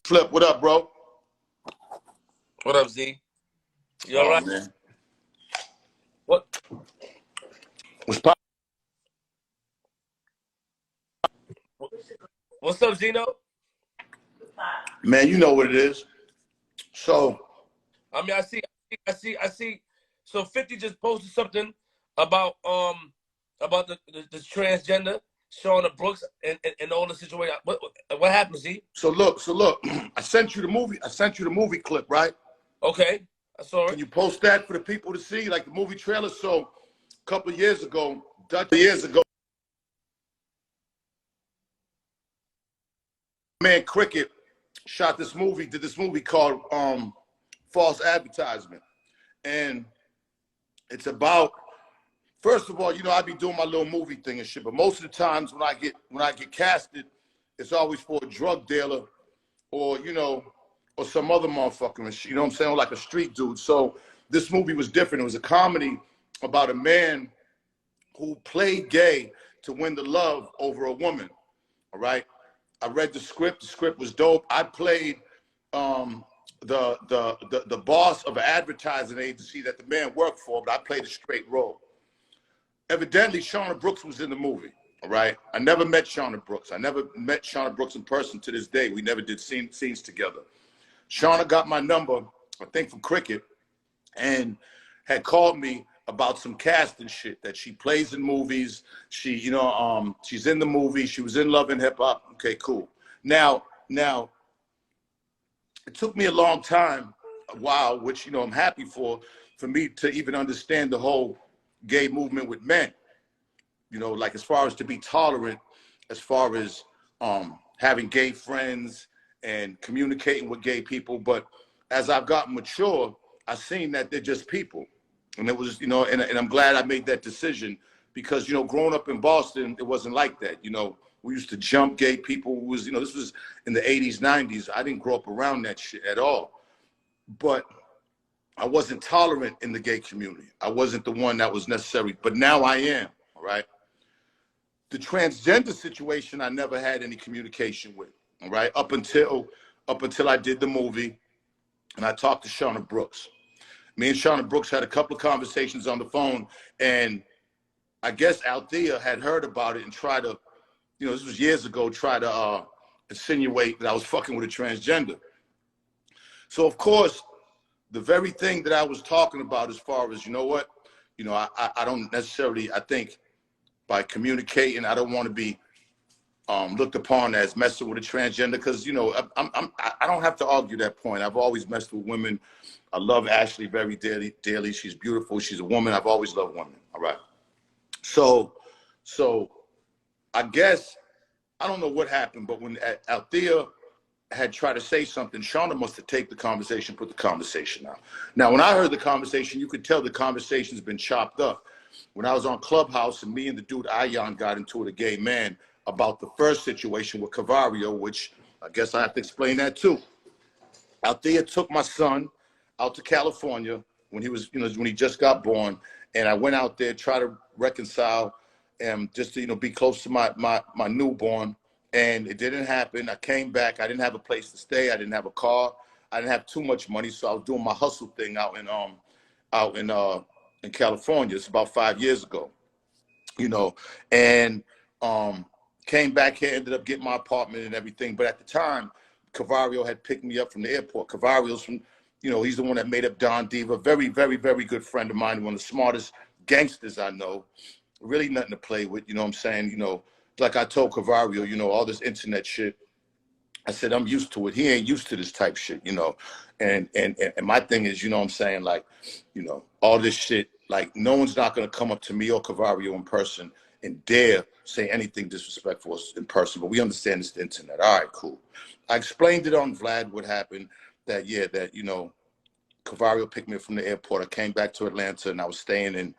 Flip, what up, bro? What up, Z? You all right? Man. What? What's up, Zeno? Man, you know what it is. So, I mean, I see. So 50 just posted something about the transgender Shauna Brooks and all the situation. What happened, Z? So look. I sent you the movie clip, right? Okay, I saw it. Can you post that for the people to see, like the movie trailer? So, a couple of years ago, man, Cricket did this movie called False Advertisement. And it's about, first of all, you know, I be doing my little movie thing and shit, but most of the times when I get casted, it's always for a drug dealer or, you know, or some other motherfucker and shit, you know what I'm saying, like a street dude. So this movie was different. It was a comedy about a man who played gay to win the love over a woman, all right? I read the script. The script was dope. I played the boss of an advertising agency that the man worked for, but I played a straight role. Evidently, Shauna Brooks was in the movie, all right? I never met Shauna Brooks. I never met Shauna Brooks in person to this day. We never did scenes together. Shauna got my number, I think from Cricket, and had called me about some casting shit that she plays in movies. She, you know, she's in the movie. She was in Love and Hip Hop. Okay, cool. Now, it took me a long time, a while, which, you know, I'm happy for me to even understand the whole gay movement with men. You know, like as far as to be tolerant, as far as having gay friends and communicating with gay people. But as I've gotten mature, I've seen that they're just people. And it was, you know, and I'm glad I made that decision because, you know, growing up in Boston, it wasn't like that. You know, we used to jump gay people. It was, you know, this was in the 80s, 90s. I didn't grow up around that shit at all. But I wasn't tolerant in the gay community. I wasn't the one that was necessary, but now I am, all right? The transgender situation, I never had any communication with, all right? Up until I did the movie and I talked to Shauna Brooks. Me and Shauna Brooks had a couple of conversations on the phone, and I guess Althea had heard about it and tried to, you know, this was years ago, try to insinuate that I was fucking with a transgender. So, of course, the very thing that I was talking about as far as, you know what, you know, I don't necessarily, I think by communicating, I don't want to be looked upon as messing with a transgender because, you know, I don't have to argue that point. I've always messed with women. I love Ashley very dearly. She's beautiful. She's a woman. I've always loved women. All right. So I guess, I don't know what happened, but when Althea had tried to say something, Shauna must have taken the conversation, put the conversation out. Now, when I heard the conversation, you could tell the conversation's been chopped up. When I was on Clubhouse and me and the dude Ayan got into it, a gay man, about the first situation with Cavario, which I guess I have to explain that too. Althea took my son out to California when he was, you know, when he just got born, and I went out there, try to reconcile and just to, you know, be close to my newborn, and it didn't happen. I came back. I didn't have a place to stay. I didn't have a car. I didn't have too much money, so I was doing my hustle thing out in California. It's about 5 years ago, you know, and came back here, ended up getting my apartment and everything. But at the time, Cavario had picked me up from the airport. Cavario's from, you know, he's the one that made up Don Diva. Very, very, very good friend of mine. One of the smartest gangsters I know. Really nothing to play with, you know what I'm saying? You know, like I told Cavario, you know, all this internet shit, I said, I'm used to it. He ain't used to this type shit, you know? And my thing is, you know what I'm saying? Like, you know, all this shit, like no one's not going to come up to me or Cavario in person and dare say anything disrespectful in person, but we understand it's the internet. All right, cool. I explained it on Vlad what happened, that, yeah, that, you know, Cavario picked me up from the airport. I came back to Atlanta and I was staying in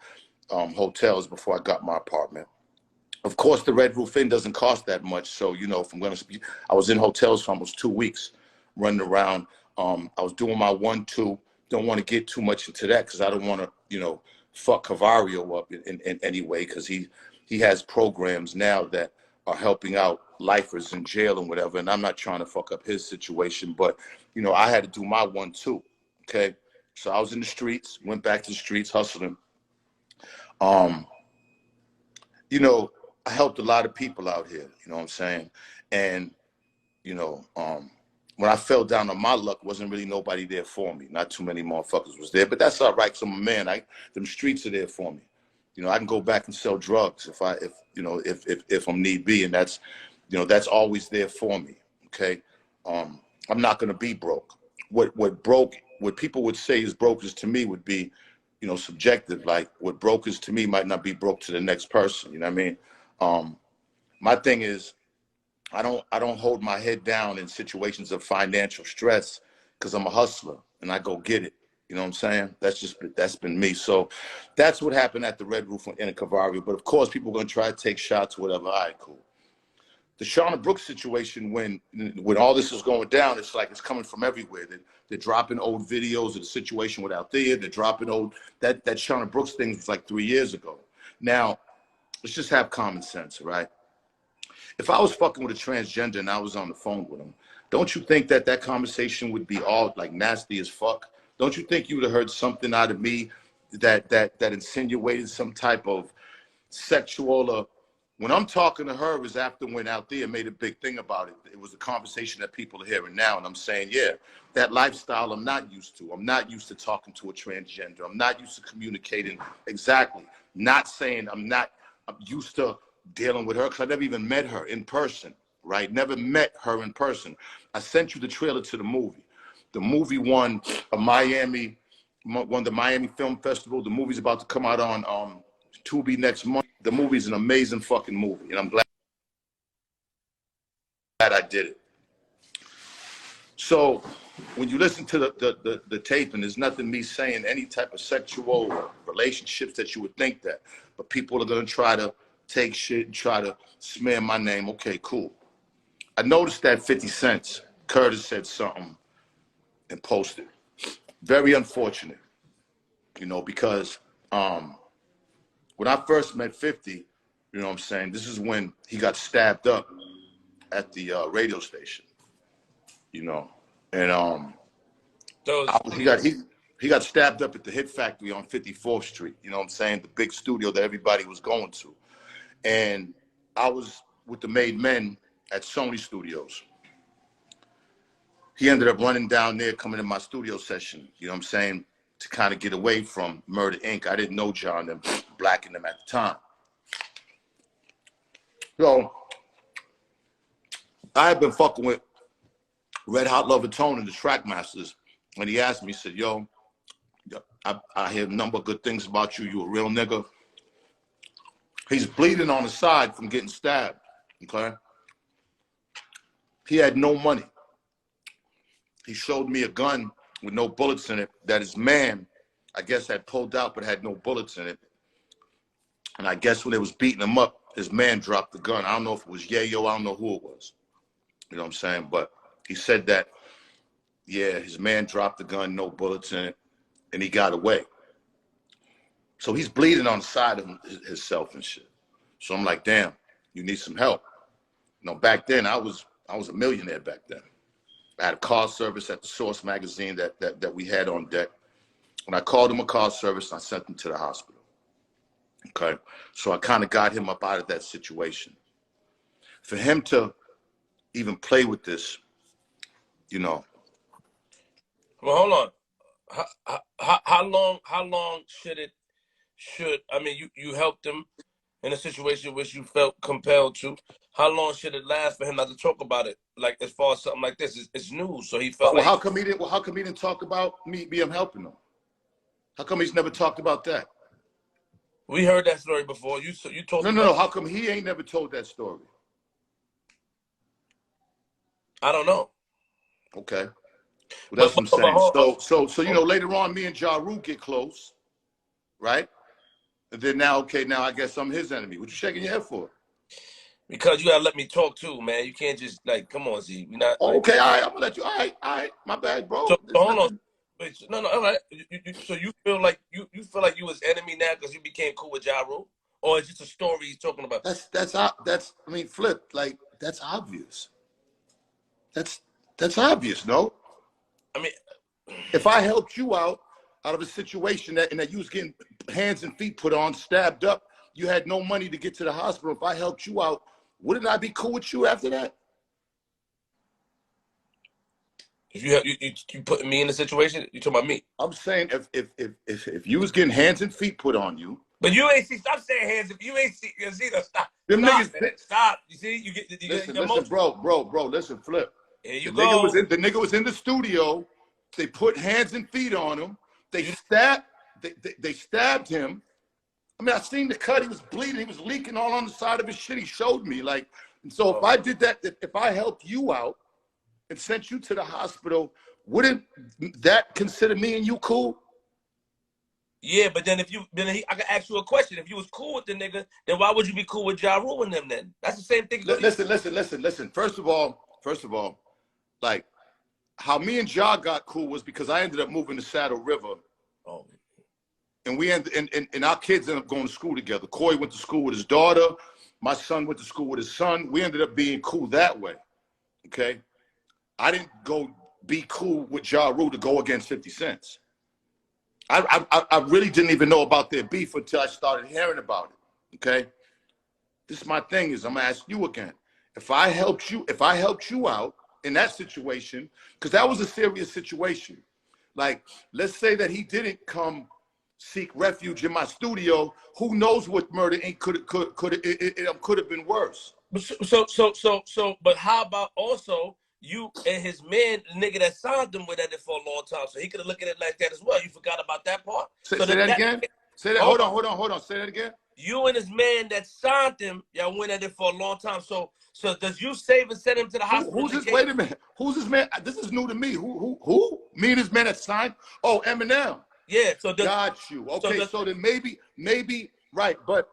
hotels before I got my apartment. Of course, the Red Roof Inn doesn't cost that much. So, you know, if I'm going to speak, I was in hotels for almost 2 weeks running around. I was doing my 1-2. Don't want to get too much into that because I don't want to, you know, fuck Cavario up in any way because he has programs now that are helping out lifers in jail and whatever, and I'm not trying to fuck up his situation, but, you know, I had to do my one too, okay? So I was in the streets, went back to the streets, hustling. You know, I helped a lot of people out here, you know what I'm saying? And, you know, when I fell down on my luck, wasn't really nobody there for me. Not too many motherfuckers was there, but that's all right, 'cause I'm a man. Them streets are there for me. You know, I can go back and sell drugs if I'm need be, and that's, you know, that's always there for me. Okay, I'm not gonna be broke. What people would say is broke is to me would be, you know, subjective. Like what broke is to me might not be broke to the next person. You know what I mean? My thing is, I don't hold my head down in situations of financial stress because I'm a hustler and I go get it. You know what I'm saying? That's been me. So that's what happened at the Red Roof in Cavaria. But of course, people are gonna try to take shots, whatever. All right, cool. The Shauna Brooks situation, when all this is going down, it's like it's coming from everywhere. They're dropping old videos of the situation with Althea. They're dropping old that Shauna Brooks thing was like 3 years ago. Now, let's just have common sense, right? If I was fucking with a transgender and I was on the phone with him, don't you think that conversation would be all like nasty as fuck? Don't you think you would have heard something out of me that insinuated some type of sexual when I'm talking to her is after when Althea made a big thing about it. It was a conversation that people are hearing now, and I'm saying, yeah, that lifestyle I'm not used to. I'm not used to talking to a transgender. I'm not used to communicating exactly. Not saying I'm used to dealing with her because I never even met her in person, right? Never met her in person. I sent you the trailer to the movie. The movie won the Miami Film Festival. The movie's about to come out on Tubi next month. The movie's an amazing fucking movie, and I'm glad I did it. So when you listen to the tape, and there's nothing me saying any type of sexual relationships that you would think that, but people are gonna try to take shit and try to smear my name. Okay, cool. I noticed that 50 Cent, Curtis said something and posted. Very unfortunate, you know, because when I first met 50, you know what I'm saying, this is when he got stabbed up at the radio station, you know, and he got stabbed up at the Hit Factory on 54th Street, you know what I'm saying, the big studio that everybody was going to. And I was with the Made Men at Sony Studios. He ended up running down there, coming to my studio session, you know what I'm saying, to kind of get away from Murder Inc. I didn't know John and Black and them at the time. So I had been fucking with Red Hot Lover Tone and the Trackmasters, and he asked me, he said, yo, I hear a number of good things about you. You a real nigga. He's bleeding on the side from getting stabbed, okay? He had no money. He showed me a gun with no bullets in it that his man, I guess, had pulled out but had no bullets in it. And I guess when they was beating him up, his man dropped the gun. I don't know if it was Yayo, I don't know who it was. You know what I'm saying? But he said that, yeah, his man dropped the gun, no bullets in it, and he got away. So he's bleeding on the side of himself and shit. So I'm like, damn, you need some help. You know, back then I was a millionaire back then. I had a car service at the Source magazine that we had on deck. When I called him a car service, I sent him to the hospital. Okay, so I kind of got him up out of that situation. For him to even play with this, you know. Well, hold on. How long should I mean you helped him in a situation which you felt compelled to? How long should it last for him not to talk about it? Like as far as something like this, it's news, so he felt Well, like. how come he didn't talk about me helping him? How come he's never talked about that? We heard that story before. You told. No. How come he ain't never told that story? I don't know. Okay. Well, that's what I'm saying. So you know, later on, me and Ja Rule get close, right? And then now I guess I'm his enemy. What you shaking your head for? Because you gotta let me talk too, man. You can't just like, come on, Z. We're not. Oh, okay, all right. I'm gonna let you. All right. My bad, bro. So hold on. Wait, no, all right. So you feel like you feel like you was enemy now because you became cool with Ja Rule, or it's just a story he's talking about? I mean, flip. Like that's obvious. That's obvious, no? I mean, if I helped you out of a situation that you was getting hands and feet put on, stabbed up, you had no money to get to the hospital. If I helped you out, wouldn't I be cool with you after that? If you putting me in a situation, you talking about me? I'm saying if you was getting hands and feet put on you, but you ain't see. Stop saying hands. If you ain't see, stop. Them Stop, niggas, man. Stop. You see, you get listen, emotional. bro, listen, Flip. Here you The go. nigga was in the studio. They put hands and feet on him. They stabbed him. I mean, I seen the cut. He was bleeding. He was leaking all on the side of his shit. He showed me. Like, and so if I did that, if I helped you out and sent you to the hospital, wouldn't that consider me and you cool? Yeah, but then I can ask you a question. If you was cool with the nigga, then why would you be cool with Ja Rule and them then? That's the same thing. Listen. First of all, like, how me and Ja got cool was because I ended up moving to Saddle River. Oh. And we and our kids ended up going to school together. Corey went to school with his daughter. My son went to school with his son. We ended up being cool that way. Okay? I didn't go be cool with Ja Rule to go against 50 Cent. I really didn't even know about their beef until I started hearing about it. Okay? This is my thing is I'm gonna ask you again. If I helped you out in that situation, because that was a serious situation. Like, let's say that he didn't come seek refuge in my studio. Who knows what murder could have been worse. But how about also you and his man, the nigga that signed him, with at it for a long time, so he could have looked at it like that as well. You forgot about that part. Say that again. Say that. Hold on. Say that again. You and his man that signed him, y'all went at it for a long time. So does you save and send him to the hospital? Who's this? Wait a minute. Who's this man? This is new to me. Who? Me and his man that signed? Oh, Eminem. Yeah. Got you. Okay. So then maybe right, but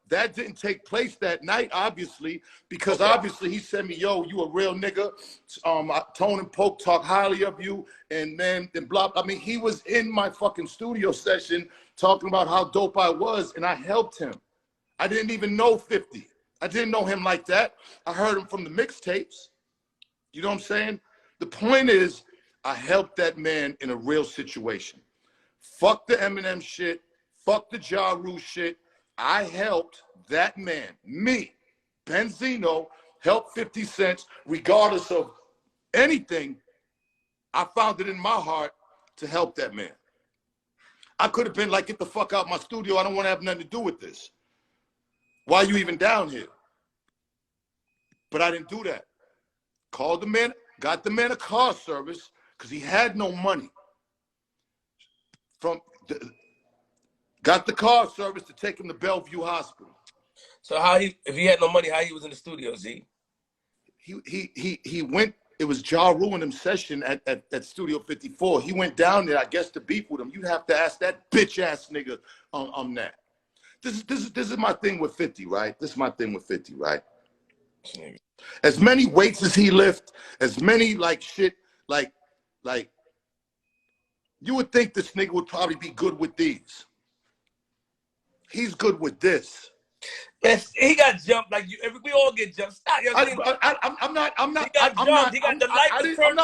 that didn't take place that night, obviously, because obviously he said me, yo, you a real nigga. Tone and Poke talk highly of you, and blah. I mean, he was in my fucking studio session talking about how dope I was, and I helped him. I didn't even know 50. I didn't know him like that. I heard him from the mixtapes. You know what I'm saying? The point is, I helped that man in a real situation. Fuck the Eminem shit. Fuck the Ja Rule shit. I helped that man, me, Benzino, help 50 Cent, regardless of anything. I found it in my heart to help that man. I could have been like, get the fuck out of my studio. I don't want to have nothing to do with this. Why are you even down here? But I didn't do that. Called the man, got the man a car service because he had no money. Got the car service to take him to Bellevue Hospital. So if he had no money, how he was in the studio, Z? He went. It was Ja Rule and him session at Studio 54. He went down there, I guess, to beef with him. You'd have to ask that bitch ass nigga on that. This is my thing with 50, right? This is my thing with 50, right? As many weights as he lift, as many like shit, like you would think this nigga would probably be good with these. He's good with this. Yes, he got jumped like you. We all get jumped. Stop. I'm not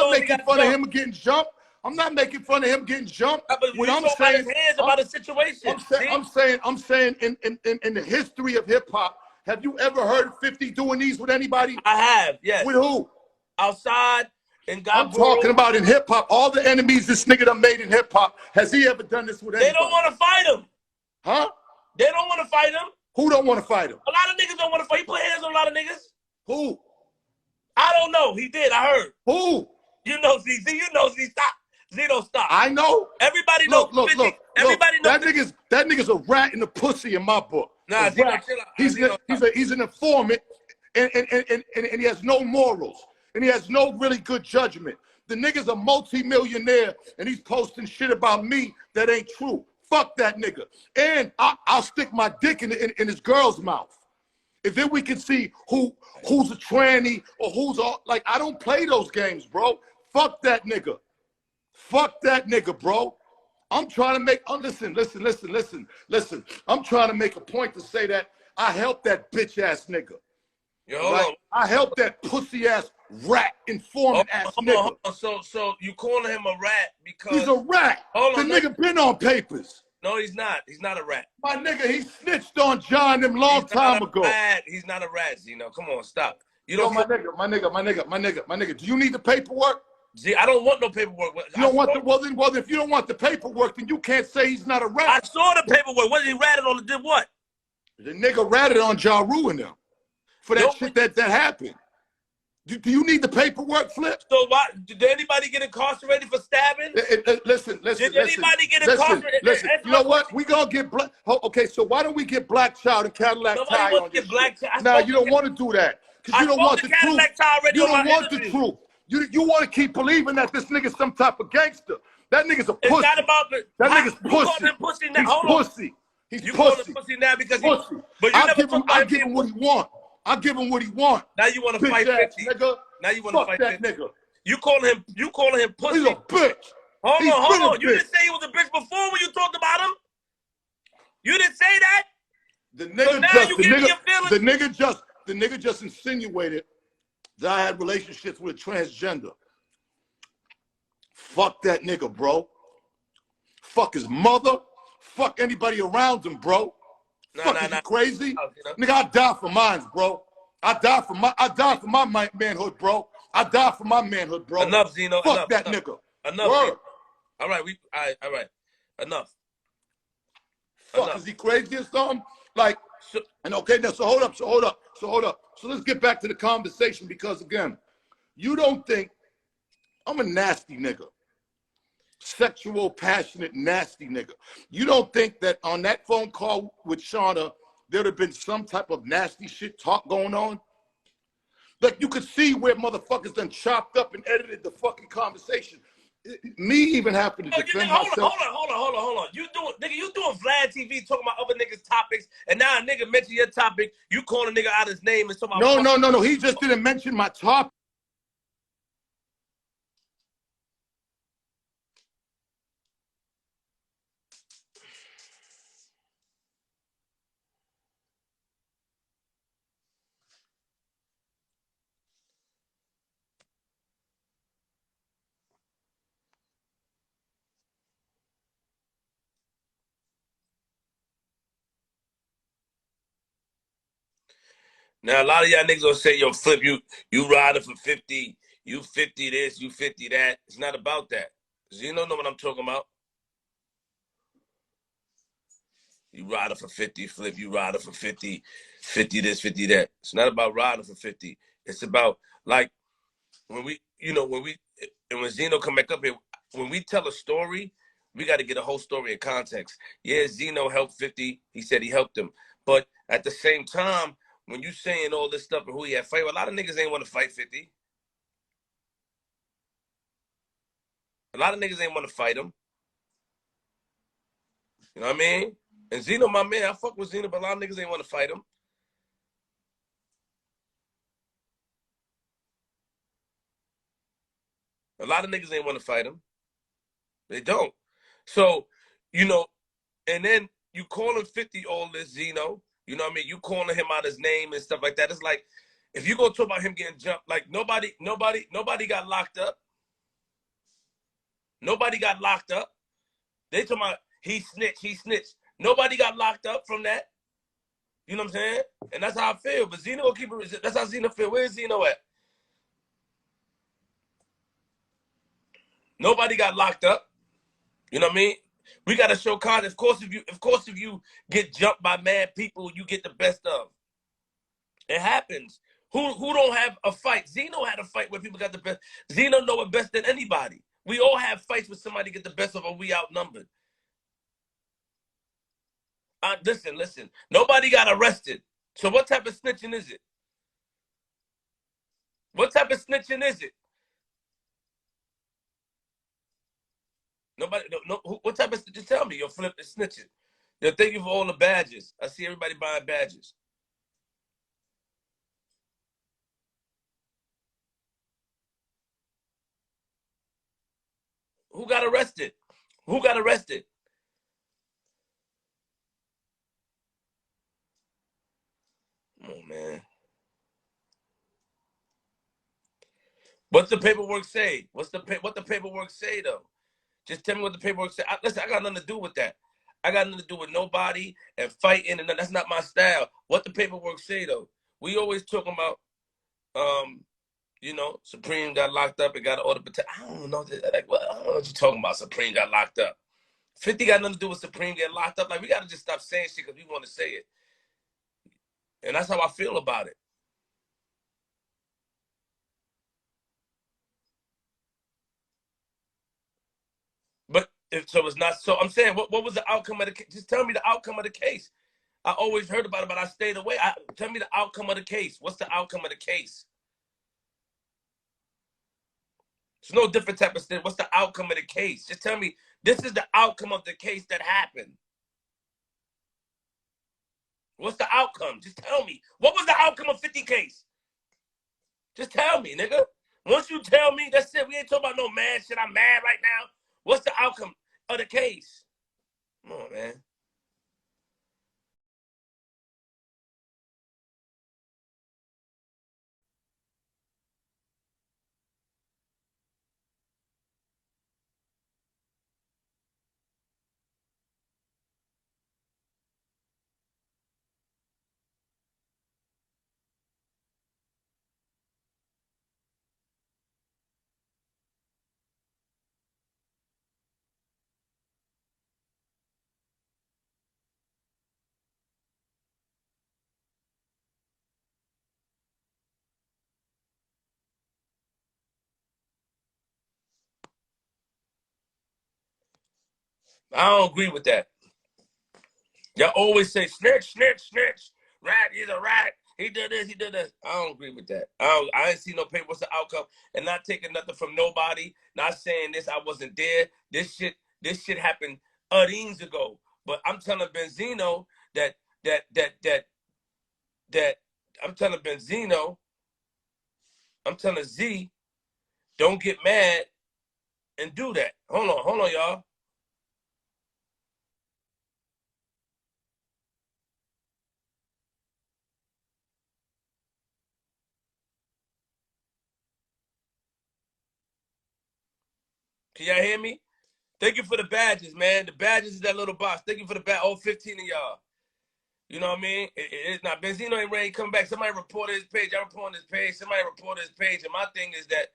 making fun of him getting jumped. I'm not making fun of him getting jumped. What I'm saying, his hands about a situation. I'm saying in the history of hip hop, have you ever heard 50 doing these with anybody? I have, yes. With who? Outside and God. I'm talking about in hip hop. All the enemies this nigga done made in hip hop. Has he ever done this with anybody? They don't want to fight him. Huh? They don't want to fight him. Who don't want to fight him? A lot of niggas don't want to fight. He put hands on a lot of niggas. Who? I don't know. He did. I heard. Who? You know, Z. You know, Z. Stop. Z, don't stop. I know. Everybody knows. Look. Everybody knows. That nigga's a rat in the pussy in my book. Nah, Z, he's an informant, and he has no morals, and he has no really good judgment. The nigga's a multi-millionaire, and he's posting shit about me that ain't true. Fuck that nigga. And I'll stick my dick in his girl's mouth. If then we can see who's a tranny or who's all, like, I don't play those games, bro. Fuck that nigga. Fuck that nigga, bro. I'm trying to make, listen. I'm trying to make a point to say that I helped that bitch ass nigga. Yo, All hold right? on. I helped that pussy ass rat informant ass Hold nigga. on. So you calling him a rat because He's a rat. hold The on, nigga been on papers. no, he's not. He's not a rat. My nigga, he snitched on John them long time ago. Rat. He's not a rat, Zeno. Come on, stop. You Yo, don't. my nigga. Do you need the paperwork? See, I don't want no paperwork. You don't want the well then if you don't want the paperwork, then you can't say he's not a rat. I saw the paperwork. What did he ratted on? Did what? The nigga ratted on Ja Rule and them for that shit that happened. Do you need the paperwork, Flip? So why did anybody get incarcerated for stabbing? Listen. Did anybody get incarcerated? Listen. You know what? We gonna get black. Okay, so why don't we get Black Child and Cadillac Ty on this shit? Now you don't want to do that because you don't want the truth. You don't want the truth. You want to keep believing that this nigga's some type of gangster. That nigga's a pussy. It's not about the. That nigga's pussy. He's pussy. He's pussy. Pussy now because pussy. But you I never give him what he want. I give him what he want. Now you want to fight 50. Nigga. Now you want to fight that 50. nigga. You calling him pussy. He's a bitch. Hold on. You didn't say he was a bitch before when you talked about him. You didn't say that. The nigga just insinuated that I had relationships with a transgender. Fuck that nigga, bro. Fuck his mother. Fuck anybody around him, bro. Is he crazy? Nigga, I die for mine, bro. I die for my manhood, bro. I die for my manhood, bro. Enough, Zeno. Fuck that nigga. Enough. Word. All right, all right. Enough. Fuck, is he crazy or something? Like, and okay, now, so hold up. So let's get back to the conversation because, again, you don't think I'm a nasty nigga. Sexual, passionate, nasty nigga. You don't think that on that phone call with Shauna, there'd have been some type of nasty shit talk going on? Like, you could see where motherfuckers done chopped up and edited the fucking conversation. Me even having to defend myself. Hold on. You doing Vlad TV talking about other niggas' topics, and now a nigga mention your topic, you calling a nigga out his name and talking about No. He just didn't mention my topic. Now a lot of y'all niggas gonna say, yo, Flip, you riding for 50, you 50 this, you 50 that. It's not about that. You don't know what I'm talking about. You riding for 50, Flip, you riding for 50, 50 this, 50 that. It's not about riding for 50. It's about, like, when Zeno come back up here, when we tell a story, we got to get a whole story in context. Yeah, Zeno helped 50. He said he helped him. But at the same time, when you saying all this stuff and who he had fight, a lot of niggas ain't want to fight 50. A lot of niggas ain't want to fight him. You know what I mean? And Zeno, my man, I fuck with Zeno, but a lot of niggas ain't want to fight him. A lot of niggas ain't want to fight him. They don't. So, and then you calling 50 all this, Zeno. You know what I mean? You calling him out his name and stuff like that. It's like, if you go talk about him getting jumped, like nobody got locked up. Nobody got locked up. They talking about he snitched. Nobody got locked up from that. You know what I'm saying? And that's how I feel. But Zeno will keep it. That's how Zeno feel. Where's Zeno at? Nobody got locked up. You know what I mean? We got to show content. Of course, if you get jumped by mad people, you get the best of. It happens. Who don't have a fight? Zeno had a fight where people got the best. Zeno know it best than anybody. We all have fights where somebody get the best of, or we outnumbered. Listen. Nobody got arrested. So what type of snitching is it? What type of snitching is it? Nobody, no. What type of snitching? Tell me. You're flipping snitching. Yo, thank you for all the badges. I see everybody buying badges. Who got arrested? Who got arrested? Oh, man. What's the paperwork say? What the paperwork say though? Just tell me what the paperwork say. Listen, I got nothing to do with that. I got nothing to do with nobody and fighting, and that's not my style. What the paperwork say though? We always talking about, you know, Supreme got locked up and got an order. I don't know. Like, well, I don't know what you're talking about. Supreme got locked up. 50 got nothing to do with Supreme getting locked up. Like, we got to just stop saying shit because we want to say it. And that's how I feel about it. But so it's not. So I'm saying, what was the outcome of the case? Just tell me the outcome of the case. I always heard about it, but I stayed away. Tell me the outcome of the case. What's the outcome of the case? It's no different type of thing. What's the outcome of the case? Just tell me, this is the outcome of the case that happened. What's the outcome? Just tell me. What was the outcome of 50 case? Just tell me, nigga. Once you tell me, that's it. We ain't talking about no mad shit. I'm mad right now. What's the outcome of the case? Come on, man. I don't agree with that. Y'all always say snitch, snitch, snitch. Rat, he's a rat. He did this, he did this. I don't agree with that. I ain't see no paper. What's the outcome? And not taking nothing from nobody. Not saying this. I wasn't there. This shit happened years ago. But I'm telling Benzino that I'm telling Benzino. I'm telling Z, don't get mad and do that. Hold on, y'all. Can y'all hear me? Thank you for the badges, man. The badges is that little box. Thank you for the badge. All 15 of y'all. You know what I mean? It's not Benzino ain't ready to come back. Somebody reported his page. I'm reporting his page. Somebody reported his page. And my thing is that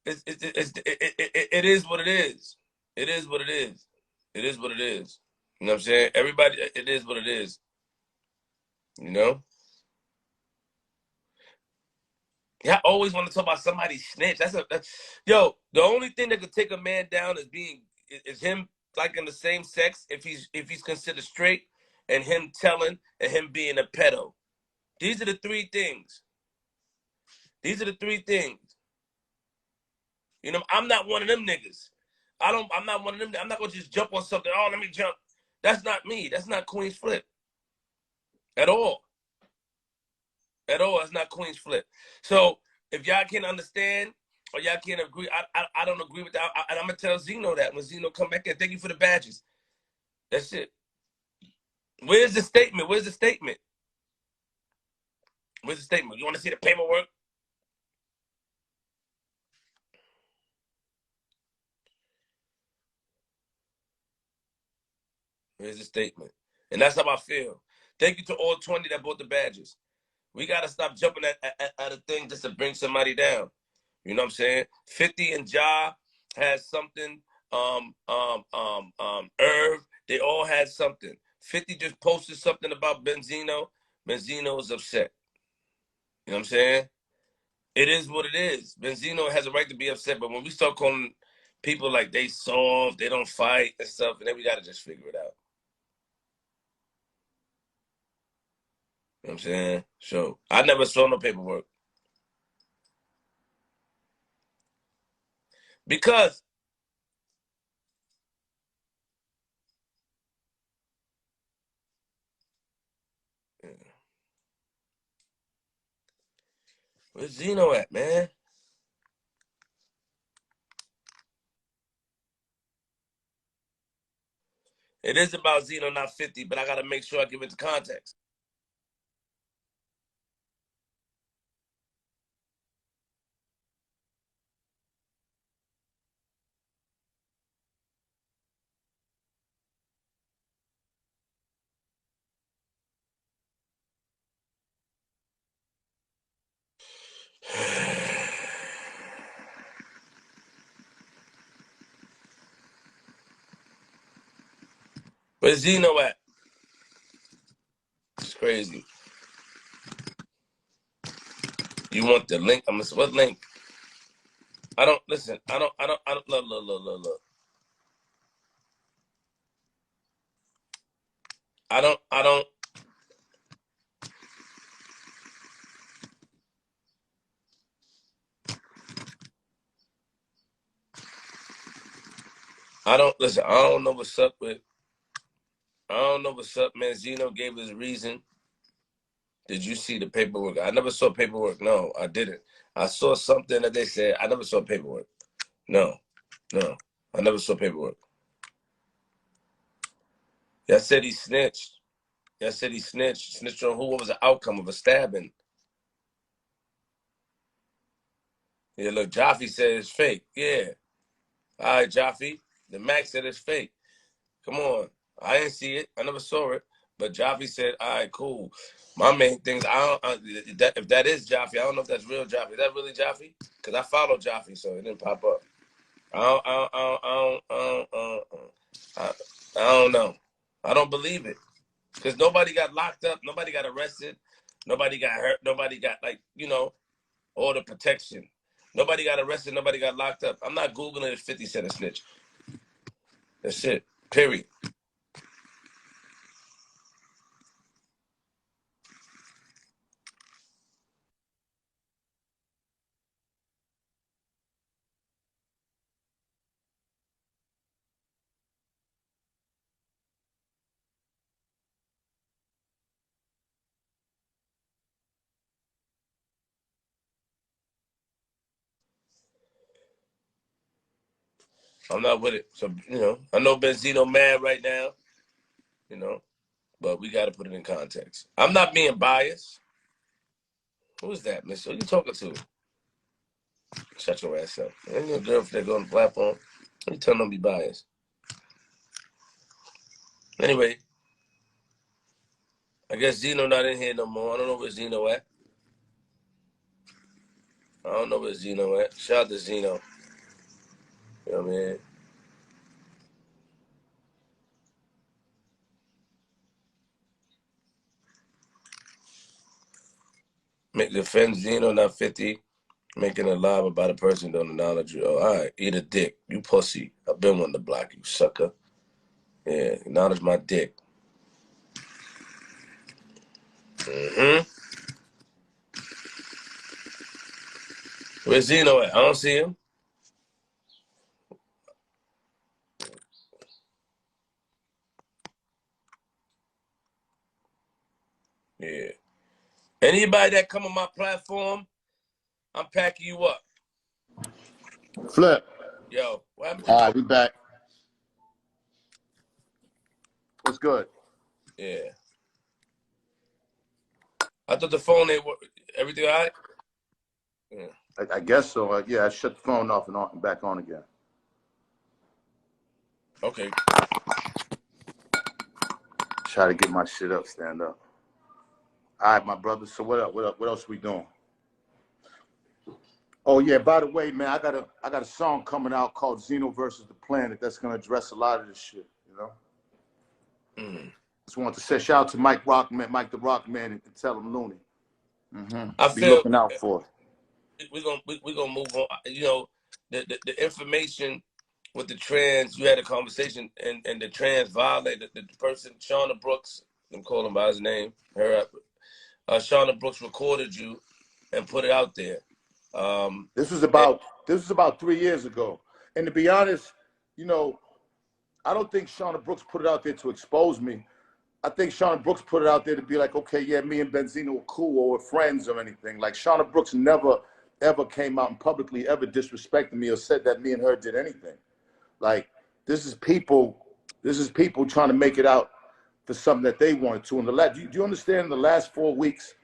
it is what it is. It is what it is. It is what it is. You know what I'm saying? Everybody, it is what it is. You know? Yeah, I always want to talk about somebody snitch. Yo, the only thing that could take a man down is him liking the same sex if he's considered straight, and him telling, and him being a pedo. These are the three things. These are the three things. You know, I'm not one of them niggas. I'm not one of them. I'm not gonna just jump on something. Oh, let me jump. That's not me. That's not Queen's Flip at all. At all. It's not Queen's Flip. So if y'all can't understand or y'all can't agree, I don't agree with that. And I'm gonna tell Zeno that when Zeno come back in. Thank you for the badges. That's it. Where's the statement? Where's the statement? Where's the statement? You want to see the paperwork? Where's the statement? And that's how I feel. Thank you to all 20 that bought the badges. We gotta stop jumping at a thing just to bring somebody down. You know what I'm saying? 50 and Ja has something. Irv, they all had something. 50 just posted something about Benzino. Benzino is upset. You know what I'm saying? It is what it is. Benzino has a right to be upset, but when we start calling people like they soft, they don't fight and stuff, and then we gotta just figure it out. You know what I'm saying? So I never saw no paperwork. Because where's Zeno at, man? It is about Zeno, not 50, but I got to make sure I give it the context. Where's Zeno at? It's crazy. You want the link? I'm gonna, what link? I don't listen. I don't look. I don't listen. I don't know what's up with. I don't know what's up, man. Zeno gave his reason. Did you see the paperwork? I never saw paperwork. No, I didn't. I saw something that they said. I never saw paperwork. No, I never saw paperwork. Y'all said he snitched. Y'all said he snitched. Snitched on who? What was the outcome of a stabbing? Yeah, look, Jaffe said it's fake. Yeah. All right, Jaffe. The Max said it's fake. Come on. I didn't see it. I never saw it. But Jaffe said, all right, cool. My main things, if that is Jaffe, I don't know if that's real Jaffe. Is that really Jaffe? Because I follow Jaffe, so it didn't pop up. I don't know. I don't believe it. Because nobody got locked up. Nobody got arrested. Nobody got hurt. Nobody got, all the protection. Nobody got arrested. Nobody got locked up. I'm not Googling if 50 Cent a snitch. That's it. Period. I'm not with it. So, I know Benzino mad right now, but we got to put it in context. I'm not being biased. Who is that, miss? Who you talking to? Shut your ass up. Ain't your girlfriend go on the platform. You telling them to be biased. Anyway, I guess Zeno not in here no more. I don't know where Zeno at. Shout out to Zeno. You know what I mean? Make defend Zeno, not 50. Making a live about a person don't acknowledge you. Oh, all right, eat a dick. You pussy. I've been wanting to block you, sucker. Yeah, acknowledge my dick. Where's Zeno at? I don't see him. Yeah. Anybody that come on my platform, I'm packing you up. Flip. Yo, what happened? All right, we back. What's good? Yeah. I thought the phone ain't work. Everything all right? Yeah. I guess so. Yeah, I shut the phone off and back on again. Okay. Try to get my shit up, stand up. All right, my brother. So what up? What else we doing? Oh yeah, by the way, man, I got a song coming out called Zeno versus the Planet that's gonna address a lot of this shit, Just want to say shout out to Mike the Rockman, and tell him Looney. I Be feel looking out for it. we're gonna move on. The information with the trans, you had a conversation and the trans violated the person, Shauna Brooks, I'm calling by his name, Shauna Brooks recorded you and put it out there. This was about 3 years ago. And to be honest, I don't think Shauna Brooks put it out there to expose me. I think Shauna Brooks put it out there to be like, okay, yeah, me and Benzino were cool or we're friends or anything. Like Shauna Brooks never, ever came out and publicly ever disrespected me or said that me and her did anything. Like this is people trying to make it out for something that they wanted to. And do you understand in the last 4 weeks,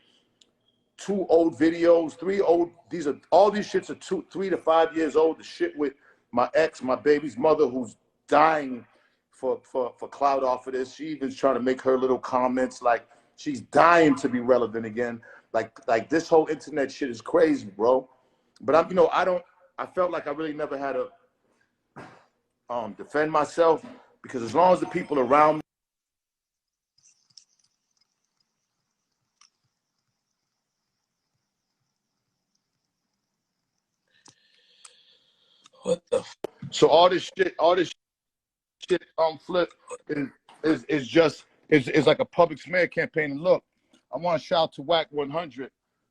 2 old videos, 3 old, all these shits are 3 to 5 years old. The shit with my ex, my baby's mother, who's dying for clout off of this. She even's trying to make her little comments, like she's dying to be relevant again. Like this whole internet shit is crazy, bro. But I felt like I really never had to defend myself, because as long as the people around me So all this shit, Flip, is just is like a public smear campaign. And look, I want to shout out to WAC 100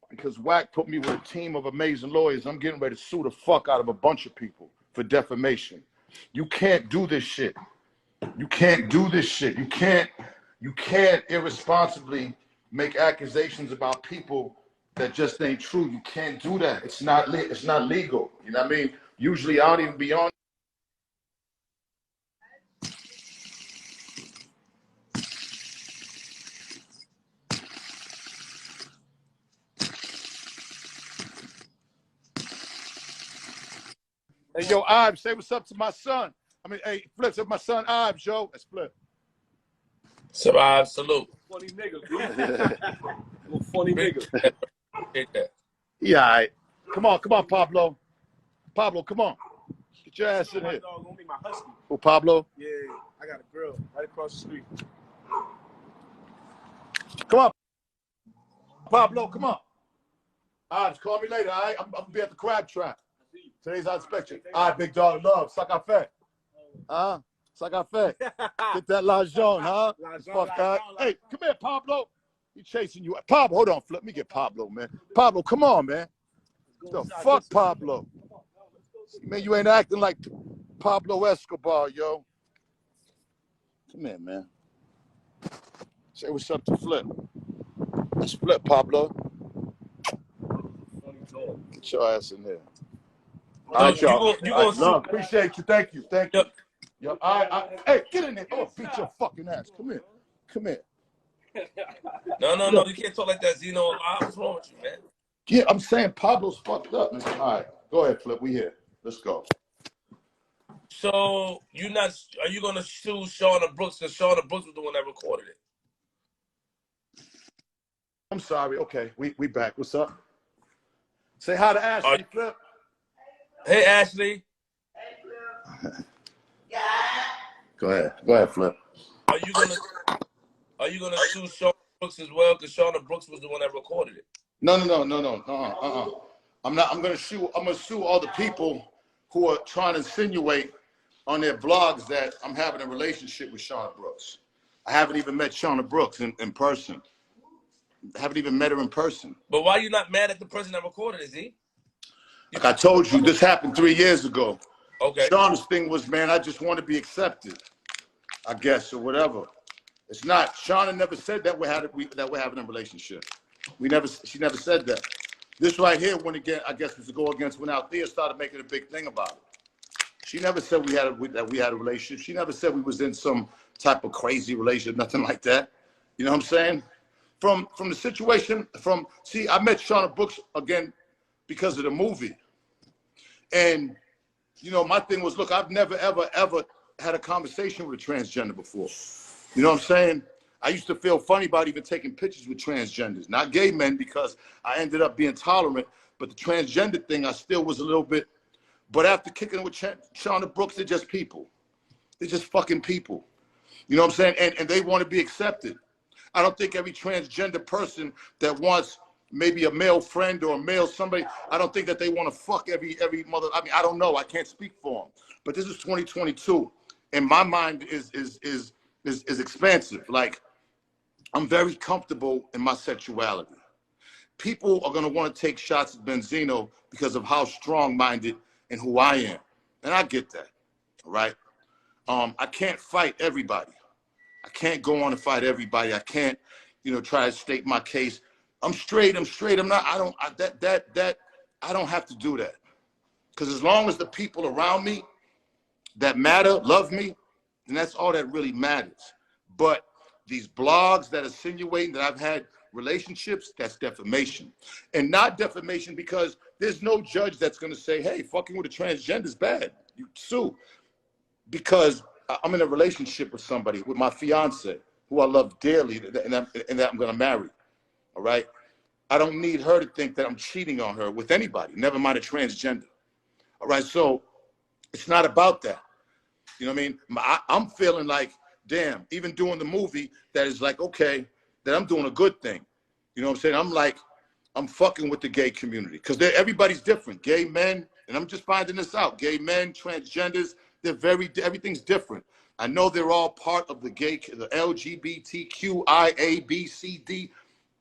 because WAC put me with a team of amazing lawyers. I'm getting ready to sue the fuck out of a bunch of people for defamation. You can't do this shit. You can't do this shit. You can't irresponsibly make accusations about people that just ain't true. You can't do that. It's not legal. You know what I mean? Usually I don't even be on. Hey, yo, Ives, say what's up to my son. I mean, hey, Flip, to my son Ives, yo. That's Flip. Survive, salute. Funny nigga, dude. Funny nigga. Yeah, all right. Come on, Pablo. Pablo, come on. Get your ass in here. Dog gonna be my husky. Oh, Pablo? Yeah, I got a grill right across the street. Come on. Pablo, come on. Ives, call me later, all right? I'm going to be at the crab trap. Today's our inspection. All right, big dog, love. Suck our fat. Suck our fat. Get that La Jaune, huh? Fuck that. Hey, come here, Pablo. He chasing you. Pablo, hold on, Flip. Let me get Pablo, man. Pablo, come on, man. The fuck, Pablo? Man, you ain't acting like Pablo Escobar, yo. Come here, man. Say what's up to Flip. Let's Flip, Pablo. Get your ass in there. All right, y'all. Love, appreciate you. Thank you. Yo, hey, get in there. Oh, beat your fucking ass. Come here. No, you can't talk like that, Zeno. What's wrong with you, man? Yeah, I'm saying Pablo's fucked up, man. All right, go ahead, Flip. We here. Let's go. So are you gonna sue Shauna Brooks because Shauna Brooks was the one that recorded it? I'm sorry. Okay, we back. What's up? Say hi to Ashley, Flip. Hey, Ashley. Go ahead, Flip. Are you gonna sue Shauna Brooks as well because Shauna Brooks was the one that recorded it? No. I'm not. I'm gonna sue all the people who are trying to insinuate on their blogs that I'm having a relationship with Shauna Brooks. I haven't even met Shauna Brooks in person. I haven't even met her in person. But why are you not mad at the person that recorded it, Z? Like I told you, this happened 3 years ago. Okay. Shauna's thing was, man, I just want to be accepted, I guess, or whatever. It's not. Shauna never said that we're having a relationship. She never said that. This right here, I guess, was to go against when Althea started making a big thing about it. She never said that we had a relationship. She never said we was in some type of crazy relationship, nothing like that. You know what I'm saying? From the situation, I met Shauna Brooks again because of the movie. And, you know, my thing was, look, I've never, ever, ever had a conversation with a transgender before. You know what I'm saying? I used to feel funny about even taking pictures with transgenders, not gay men, because I ended up being tolerant. But the transgender thing, I still was a little bit. But after kicking it with Shauna Brooks, they're just people. They're just fucking people. You know what I'm saying? And they want to be accepted. I don't think every transgender person that wants maybe a male friend or a male somebody, I don't think that they want to fuck every mother. I mean, I don't know. I can't speak for them. But this is 2022, and my mind is expansive. Like, I'm very comfortable in my sexuality. People are going to want to take shots at Benzino because of how strong-minded and who I am. And I get that, all right? I can't fight everybody. I can't go on and fight everybody. I can't, try to state my case. I'm straight. I'm not, I don't have to do that. Because as long as the people around me that matter, love me, then that's all that really matters. But these blogs that insinuating that I've had relationships, that's defamation. And not defamation because there's no judge that's going to say, hey, fucking with a transgender is bad. You sue. Because I'm in a relationship with somebody, with my fiance, who I love dearly, and that I'm going to marry. All right? I don't need her to think that I'm cheating on her with anybody, never mind a transgender. All right? So it's not about that. You know what I mean? I'm feeling like, damn, even doing the movie, that is like, okay, that I'm doing a good thing. You know what I'm saying? I'm fucking with the gay community because everybody's different. Gay men, and I'm just finding this out, gay men, transgenders, They're everything's different. I know they're all part of the LGBTQIA,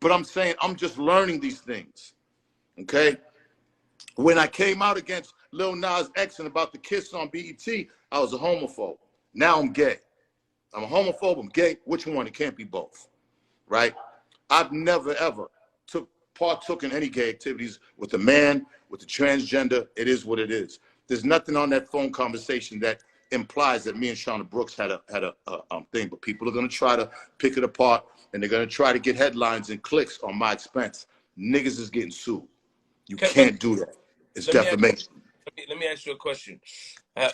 but I'm saying I'm just learning these things, okay? When I came out against Lil Nas X and about the kiss on BET, I was a homophobe. Now I'm gay. I'm a homophobe, I'm gay. Which one? It can't be both, right? I've never, ever partook in any gay activities with a man, with a transgender. It is what it is. There's nothing on that phone conversation that implies that me and Shauna Brooks had a thing, but people are going to try to pick it apart, and they're going to try to get headlines and clicks on my expense. Niggas is getting sued. You can't do that. It's defamation. Let me ask you a question. I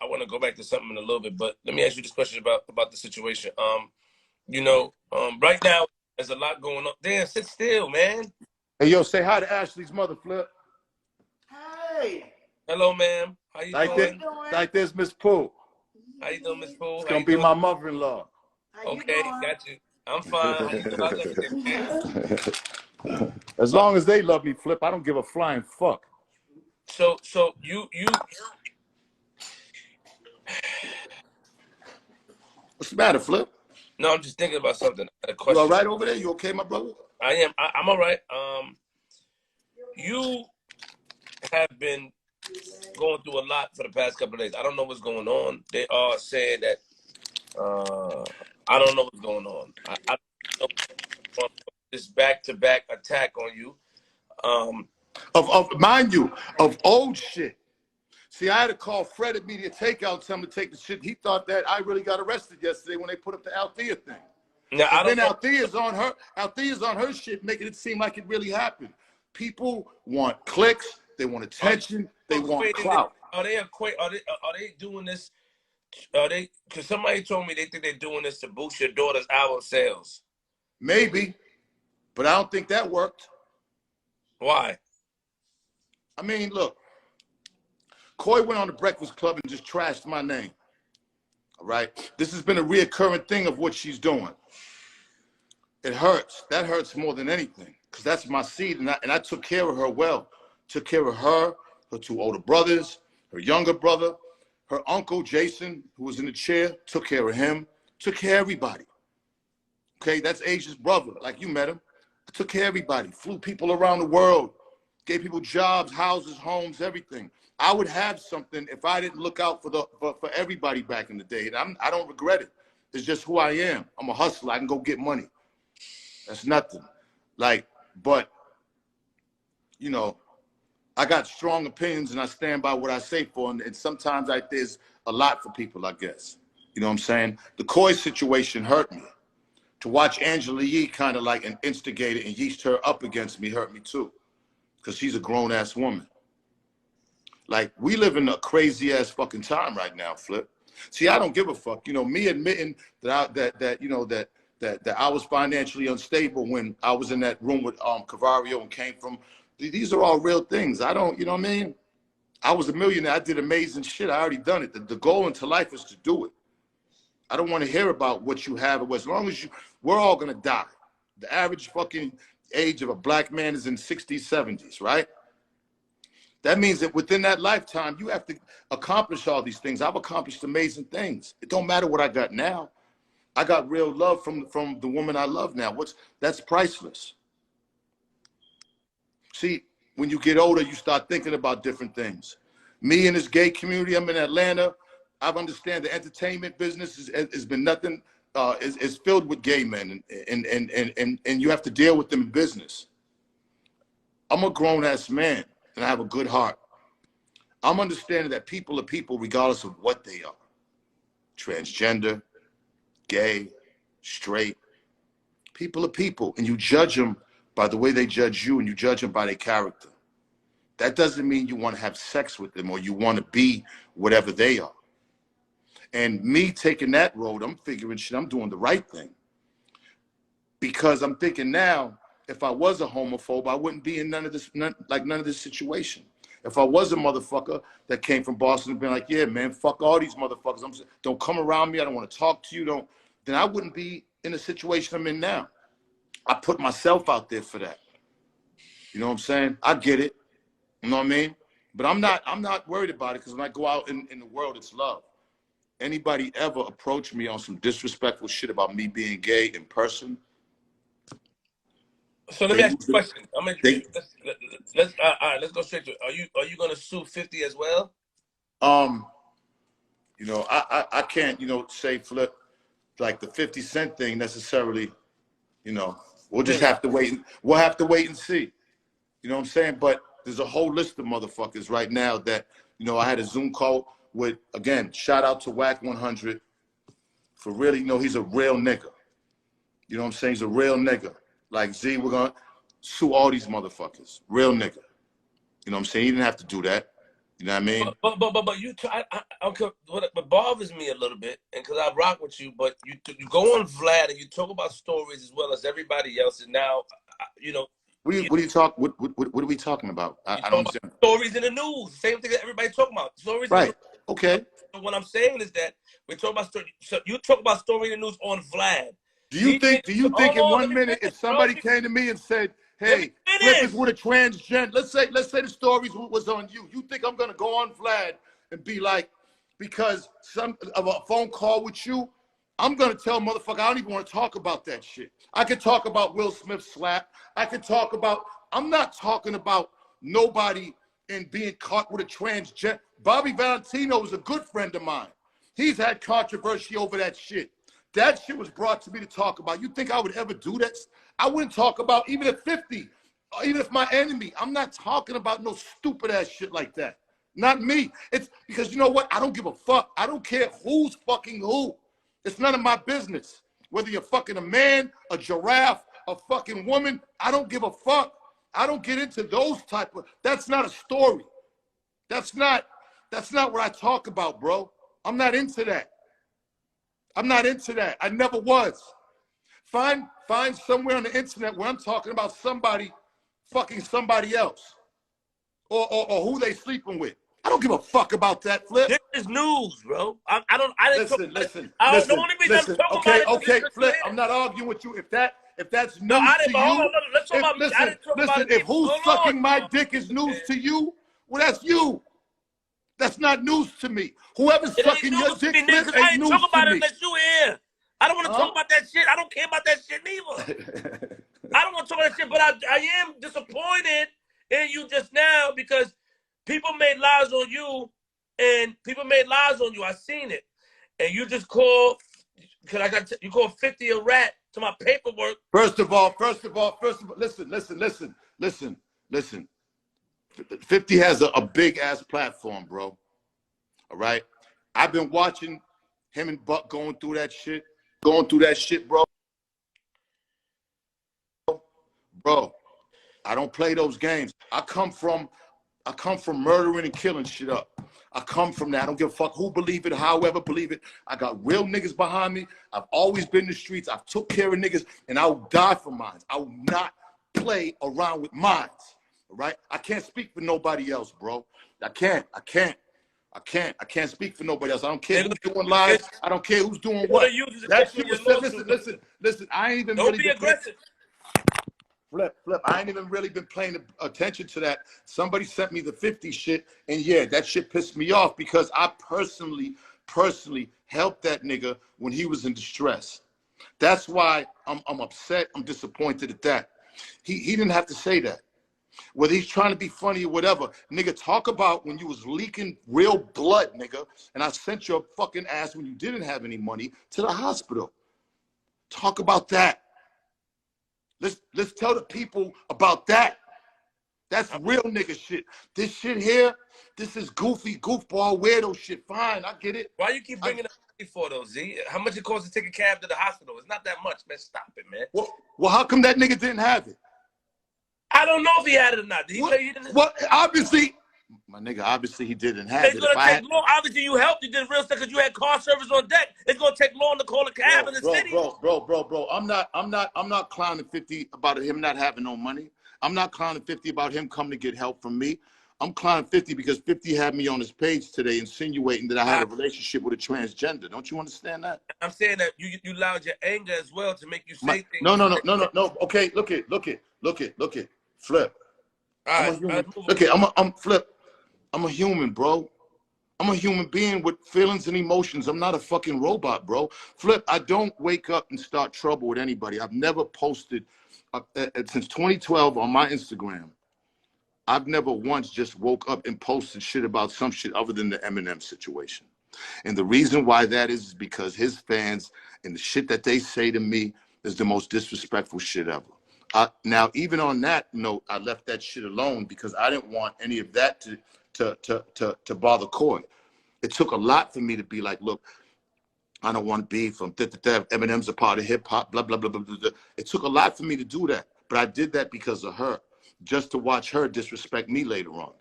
want to go back to something in a little bit, but let me ask you this question about the situation. Right now there's a lot going on. Damn, sit still, man. Hey, yo, say hi to Ashley's mother, Flip. Hey. Hello, ma'am. How you doing? Like this, Miss Pooh. How you doing, Miss Pooh? It's gonna be my mother-in-law. Okay, got you. I'm fine. As long as they love me, Flip, I don't give a flying fuck. So you. What's the matter, Flip? No, I'm just thinking about something. I had a question. You all right over there? You okay, my brother? I am. I'm all right. You have been going through a lot for the past couple of days. I don't know what's going on. They are saying that I don't know what's going on. I don't know this back-to-back attack on you. Mind you, of old shit. See, I had to call Fred at Media Takeout, tell him to take the shit. He thought that I really got arrested yesterday when they put up the Althea thing. Now, and then Althea's on her shit, making it seem like it really happened. People want clicks, they want attention, they want clout. Are they doing this? Because somebody told me they think they're doing this to boost your daughter's album sales. Maybe, but I don't think that worked. Why? I mean, look, Coy went on the Breakfast Club and just trashed my name. All right? This has been a reoccurring thing of what she's doing. It hurts. That hurts more than anything, because that's my seed, and I took care of her well. Took care of her two older brothers, her younger brother, her uncle Jason, who was in the chair, took care of him, took care of everybody. Okay, that's Asia's brother, like you met him. I took care of everybody, flew people around the world, gave people jobs, houses, homes, everything. I would have something if I didn't look out for everybody back in the day. And I don't regret it. It's just who I am. I'm a hustler. I can go get money. That's nothing. But, you know, I got strong opinions and I stand by what I say for. And sometimes there's a lot for people, I guess. You know what I'm saying? The Coy situation hurt me. To watch Angela Yee kind of like an instigator and yeast her up against me hurt me too. Because she's a grown-ass woman. Like, we live in a crazy-ass fucking time right now, Flip. See, I don't give a fuck. You know, me admitting that I was financially unstable when I was in that room with Cavario and came from, these are all real things. I don't, you know what I mean? I was a millionaire. I did amazing shit. I already done it. The goal into life is to do it. I don't want to hear about what you have. As long as we're all going to die. The average fucking age of a black man is in 60s, 70s, right? That means that within that lifetime, you have to accomplish all these things. I've accomplished amazing things. It don't matter what I got now. I got real love from the woman I love now. That's priceless. See, when you get older, you start thinking about different things. Me in this gay community, I'm in Atlanta. I understand the entertainment business has been nothing, is filled with gay men, and you have to deal with them in business. I'm a grown-ass man, and I have a good heart. I'm understanding that people are people regardless of what they are. Transgender, gay, straight. People are people, and you judge them by the way they judge you, and you judge them by their character. That doesn't mean you want to have sex with them or you want to be whatever they are. And me taking that road, I'm figuring shit, I'm doing the right thing. Because I'm thinking now, if I was a homophobe, I wouldn't be in none of this situation. If I was a motherfucker that came from Boston and been like, yeah, man, fuck all these motherfuckers. Don't come around me. I don't want to talk to you. Then I wouldn't be in the situation I'm in now. I put myself out there for that. You know what I'm saying? I get it. You know what I mean? But I'm not worried about it because when I go out in the world, it's love. Anybody ever approach me on some disrespectful shit about me being gay in person? So let me ask you a question. I'm gonna they, let's all right, let's go straight to it. Are you gonna sue 50 as well? You know, I can't, you know, say Flip like the 50 Cent thing necessarily. You know, we'll just have to wait. We'll have to wait and see. You know what I'm saying? But there's a whole list of motherfuckers right now that, you know, I had a Zoom call with. Again, shout out to Whack 100 for really, you know, he's a real nigga. You know what I'm saying? He's a real nigga. Like Z, we're gonna sue all these motherfuckers. Real nigga. You know what I'm saying? He didn't have to do that. You know what I mean? But you, what bothers me a little bit, and because I rock with you, but you go on Vlad and you talk about stories as well as everybody else, and now, you know. What are we talking about? I don't understand. Stories in the news, same thing that everybody's talking about. Stories. Right. Okay. So what I'm saying is that we're talking about story. So you talk about story in the news on Vlad. Do you think in 1 minute if somebody came to me and said, "Hey, Flip is with a transgender," let's say the stories was on you. You think I'm gonna go on Vlad and be like, because some of a phone call with you, I'm gonna tell motherfucker I don't even want to talk about that shit. I could talk about Will Smith's slap. I could talk about. I'm not talking about nobody and being caught with a transgender. Bobby Valentino is a good friend of mine. He's had controversy over that shit. That shit was brought to me to talk about. You think I would ever do that? I wouldn't talk about, even at 50, even if my enemy. I'm not talking about no stupid ass shit like that. Not me. It's because you know what? I don't give a fuck. I don't care who's fucking who. It's none of my business. Whether you're fucking a man, a giraffe, a fucking woman, I don't give a fuck. I don't get into those type of, that's not a story. That's not what I talk about, bro. I'm not into that. I'm not into that. I never was. Find somewhere on the internet where I'm talking about somebody fucking somebody else or who they sleeping with. I don't give a fuck about that, Flip. This is news, bro. I didn't listen. Okay, Flip. I'm not arguing with you. If that's news to you, if who's sucking my dick is news to you, well, that's you. That's not news to me. Whoever's sucking your dick, Flip, ain't news to me. I ain't talking about it unless you here. I don't want to talk about that shit. I don't care about that shit neither. I don't want to talk about that shit, but I am disappointed in you just now because people made lies on you, and people made lies on you. I seen it, and you just call because you call 50 a rat to my paperwork. First of all, listen. 50 has a big ass platform, bro. All right, I've been watching him and Buck going through that shit, bro. Bro, I don't play those games. I come from murdering and killing shit up. I come from that. I don't give a fuck who believe it, however believe it. I got real niggas behind me. I've always been in the streets. I've took care of niggas, and I will die for mines. I will not play around with mines. All right? I can't speak for nobody else, bro. I can't speak for nobody else. I don't care who's doing lives. I don't care who's doing what. That shit was said. Listen. I ain't even don't be aggressive. Flip. I ain't even really been paying attention to that. Somebody sent me the 50 shit, and yeah, that shit pissed me off because I personally helped that nigga when he was in distress. That's why I'm upset. I'm disappointed at that. He didn't have to say that. Whether he's trying to be funny or whatever, nigga, talk about when you was leaking real blood, nigga, and I sent your fucking ass when you didn't have any money to the hospital. Talk about that. Let's tell the people about that. That's real nigga shit. This shit here, this is goofy, goofball, weirdo shit. Fine, I get it. Why you keep bringing up for those, Z? How much it costs to take a cab to the hospital? It's not that much, man. Stop it, man. Well, how come that nigga didn't have it? I don't know if he had it or not. Did he say he didn't? Well, obviously, my nigga, obviously he didn't have it. It's gonna take long. Obviously, you helped. You did real stuff because you had car service on deck. It's gonna take long to call a cab in the city. Bro. I'm not clowning 50 about him not having no money. I'm not clowning 50 about him coming to get help from me. I'm clowning 50 because 50 had me on his page today insinuating that I had a relationship with a transgender. Don't you understand that? I'm saying that you allowed your anger as well to make you say things. No. Okay, look it. Flip. All right, I'm Flip. I'm a human, bro. I'm a human being with feelings and emotions. I'm not a fucking robot, bro. Flip, I don't wake up and start trouble with anybody. I've never posted since 2012 on my Instagram. I've never once just woke up and posted shit about some shit other than the Eminem situation. And the reason why that is because his fans and the shit that they say to me is the most disrespectful shit ever. Now, even on that note, I left that shit alone because I didn't want any of that to bother Coy. It took a lot for me to be like, look, I don't want to be from Eminem's a part of hip hop, blah, blah, blah, blah, blah. It took a lot for me to do that. But I did that because of her, just to watch her disrespect me later on.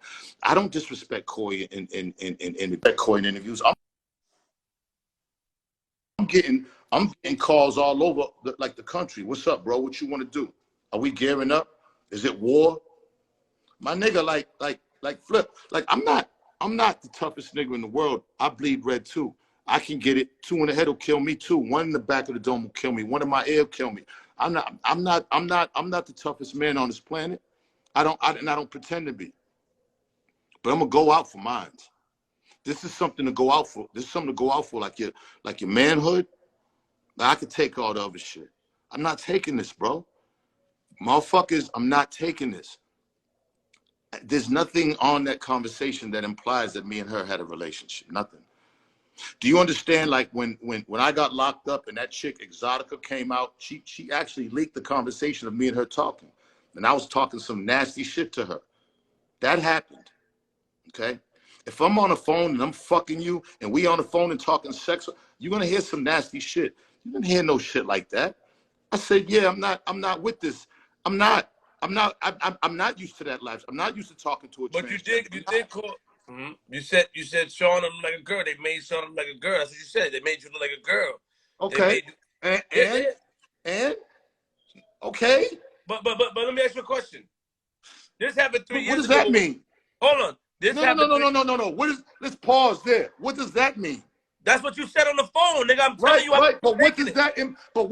I don't disrespect Coy in interviews. I'm getting calls all over the country. What's up, bro? What you want to do? Are we gearing up? Is it war? My nigga, like Flip, like I'm not the toughest nigga in the world. I bleed red too. I can get it. 2 in the head will kill me too. 1 in the back of the dome will kill me. 1 in my ear will kill me. I'm not the toughest man on this planet. I don't pretend to be. But I'm gonna go out for mine. This is something to go out for. This is something to go out for, like your manhood. I could take all the other shit. I'm not taking this, bro. Motherfuckers, I'm not taking this. There's nothing on that conversation that implies that me and her had a relationship. Nothing. Do you understand? Like when I got locked up and that chick Exotica came out, she actually leaked the conversation of me and her talking, and I was talking some nasty shit to her. That happened. Okay. If I'm on the phone and I'm fucking you, and we on the phone and talking sex, you're gonna hear some nasty shit. You didn't hear no shit like that. I said, yeah, I'm not with this. I'm not used to that life. I'm not used to talking to a But transgender. you did call. Mm-hmm. You said Sean looked like a girl. They made Sean look like a girl. That's what you said. They made you look like a girl. Okay. And okay. But let me ask you a question. This happened 3 years ago. What does that mean? Hold on. No. Let's pause there. What does that mean? That's what you said on the phone, nigga. I'm telling you. Right. But what does that imply? I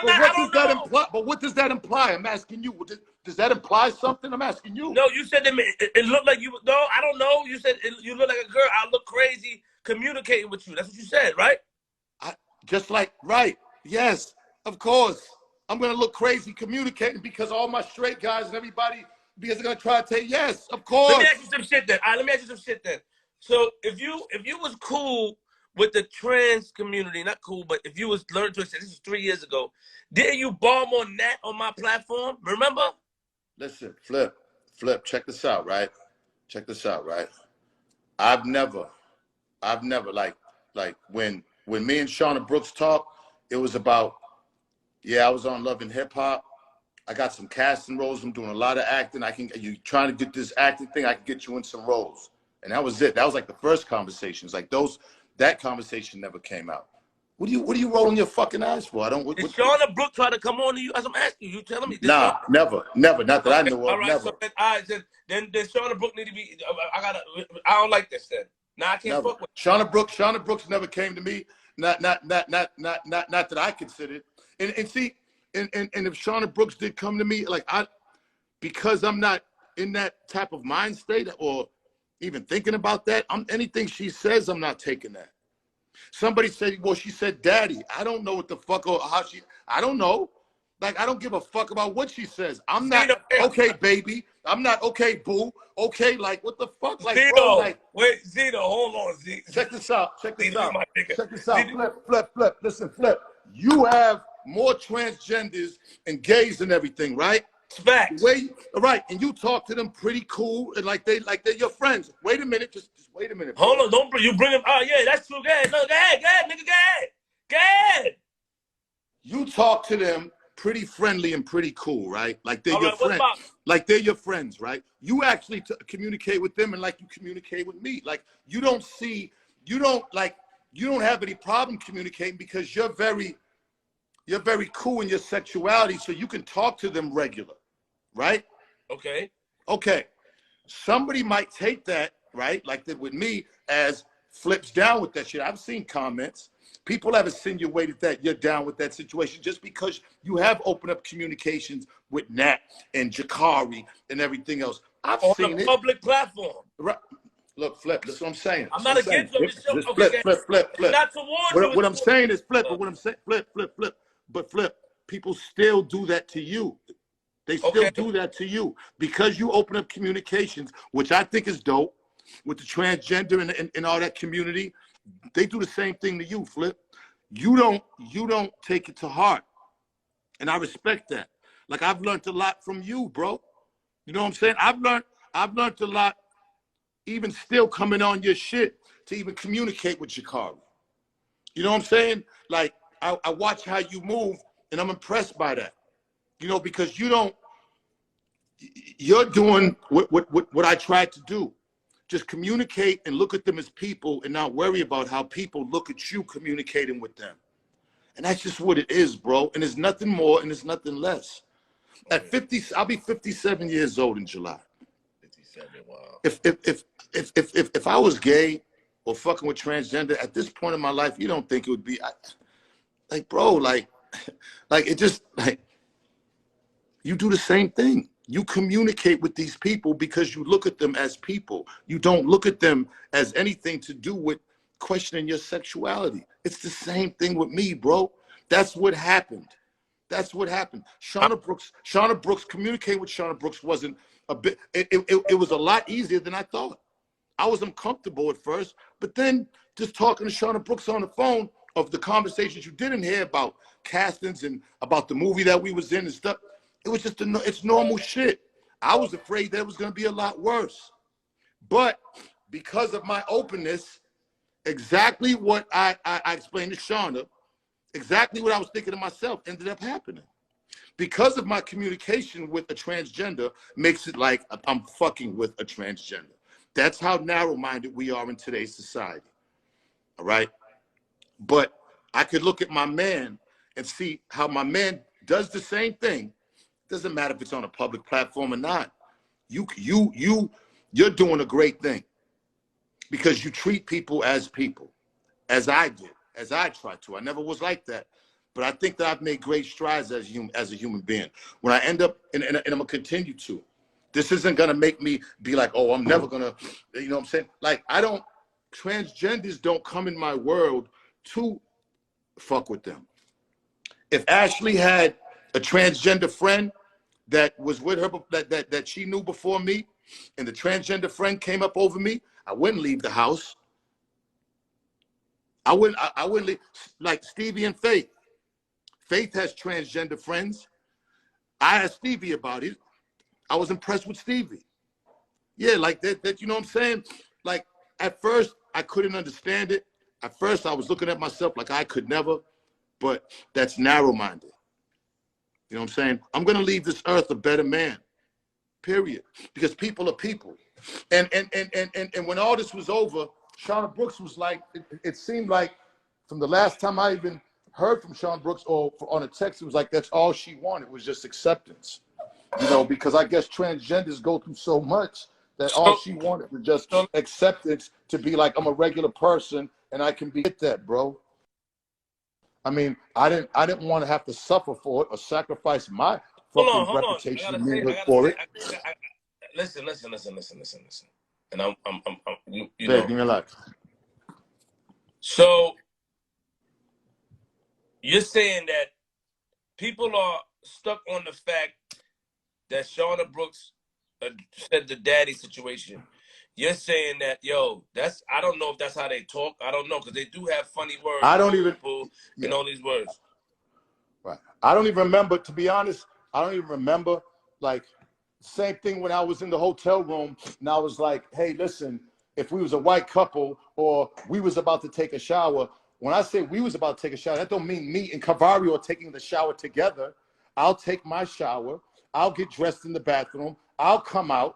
don't know. I don't know. But what does that imply? I'm asking you. Does that imply something? I'm asking you. No, you said it looked like you. No, I don't know. You said you look like a girl. I look crazy communicating with you. That's what you said, right? Right. Yes, of course. I'm going to look crazy communicating because all my straight guys and everybody, because they're going to try to say, yes, of course. Let me ask you some shit then. All right, let me ask you some shit then. So if you was cool with the trans community, not cool, but if you was learning to accept, this was 3 years ago, didn't you bomb on that on my platform? Remember? Listen, Flip, check this out, right? I've never like when me and Shauna Brooks talked, it was about, yeah, I was on Love and Hip Hop. I got some casting roles. I'm doing a lot of acting. You trying to get this acting thing, I can get you in some roles. And that was it. That was like the first conversations. Like that conversation never came out. What are you rolling your fucking eyes for? Did Shauna Brooks try to come on to you? As I'm asking you, telling me. Nah, never. Not that I know of. All right, never. So then Shauna Brooks need to be. I don't like this then. Now I can't fuck with Shauna Brooks never came to me. Not that I considered. And see, and if Shauna Brooks did come to me, like because I'm not in that type of mind state or even thinking about that, anything she says, I'm not taking that. Somebody said, well, she said daddy. I don't know what the fuck or how I don't know. Like, I don't give a fuck about what she says. I'm not okay, baby. I'm not okay, boo. Okay, like, what the fuck? Like, Zeno, bro, like, wait, Zeno, hold on, Zeno. Check this out. Flip. Listen, Flip. You have more transgenders and gays and everything, right? Facts. Right, and you talk to them pretty cool and like they're your friends. Wait a minute, just wait a minute. Hold on, don't you bring them. Oh yeah, that's true. Go ahead, nigga, go ahead. You talk to them pretty friendly and pretty cool, right? Like they're your friends. Like they're your friends, right? You actually communicate with them and like you communicate with me. Like you don't have any problem communicating because you're very cool in your sexuality, so you can talk to them regular. Right? Okay. Somebody might take that, right, like that with me, as Flip's down with that shit. I've seen comments. People have insinuated that you're down with that situation just because you have opened up communications with Nat and Jakari and everything else. I've on seen a it. public platform. Right. Look, Flip, that's what I'm saying. I'm That's not what I'm against them. saying. Just Just okay, flip. it's not towards you. What I'm It's saying is flip, but towards what I'm saying, flip. But Flip, people still do that to you. They still okay. do that to you because you open up communications, which I think is dope, with the transgender and all that community. They do the same thing to you, Flip. You don't take it to heart. And I respect that. Like I've learned a lot from you, bro. You know what I'm saying? I've learned a lot, even still coming on your shit to even communicate with Jakari. You know what I'm saying? Like I watch how you move and I'm impressed by that. You know, because you're doing what I tried to do. Just communicate and look at them as people and not worry about how people look at you communicating with them. And that's just what it is, bro. And there's nothing more and there's nothing less. At 50, I'll be 57 years old in July. 57, wow. If I was gay or fucking with transgender at this point in my life, you don't think it would be like, bro, like it just like you do the same thing. You communicate with these people because you look at them as people. You don't look at them as anything to do with questioning your sexuality. It's the same thing with me, bro. That's what happened. That's what happened. Shauna Brooks, communicating with Shauna Brooks wasn't a bit, it was a lot easier than I thought. I was uncomfortable at first, but then just talking to Shauna Brooks on the phone of the conversations you didn't hear about castings and about the movie that we was in and stuff, it was just, it's normal shit. I was afraid that it was gonna be a lot worse. But because of my openness, exactly what I explained to Shauna, exactly what I was thinking to myself ended up happening. Because of my communication with a transgender makes it like I'm fucking with a transgender. That's how narrow-minded we are in today's society, all right? But I could look at my man and see how my man does the same thing. Doesn't matter if it's on a public platform or not. You're doing a great thing because you treat people, as I did, as I tried to. I never was like that. But I think that I've made great strides as a human being. When I end up, and I'm gonna continue to, this isn't gonna make me be like, oh, I'm never gonna, you know what I'm saying? Like, transgenders don't come in my world to fuck with them. If Ashley had a transgender friend that was with her, that she knew before me, and the transgender friend came up over me, I wouldn't leave the house. I wouldn't leave, like Stevie and Faith. Faith has transgender friends. I asked Stevie about it. I was impressed with Stevie. Yeah, like that, you know what I'm saying? Like, at first, I couldn't understand it. At first, I was looking at myself like I could never, but that's narrow-minded. You know what I'm saying? I'm going to leave this earth a better man, period. Because people are people. And when all this was over, Shauna Brooks was like, it seemed like from the last time I even heard from Shauna Brooks or on a text, it was like that's all she wanted was just acceptance. You know, because I guess transgenders go through so much that all she wanted was just acceptance to be like, I'm a regular person and I can be that, bro. I mean, I didn't want to have to suffer for it or sacrifice my fucking reputation for it. Listen. And I'm you Babe, know. give me a life. So you're saying that people are stuck on the fact that Shauna Brooks said the daddy situation. You're saying that, yo, I don't know if that's how they talk. I don't know, because they do have funny words. I don't even, and all these words. Right. I don't even remember, to be honest, I don't even remember, like, same thing when I was in the hotel room and I was like, hey, listen, if we was a white couple or we was about to take a shower, when I say we was about to take a shower, that don't mean me and Cavario are taking the shower together. I'll take my shower. I'll get dressed in the bathroom. I'll come out.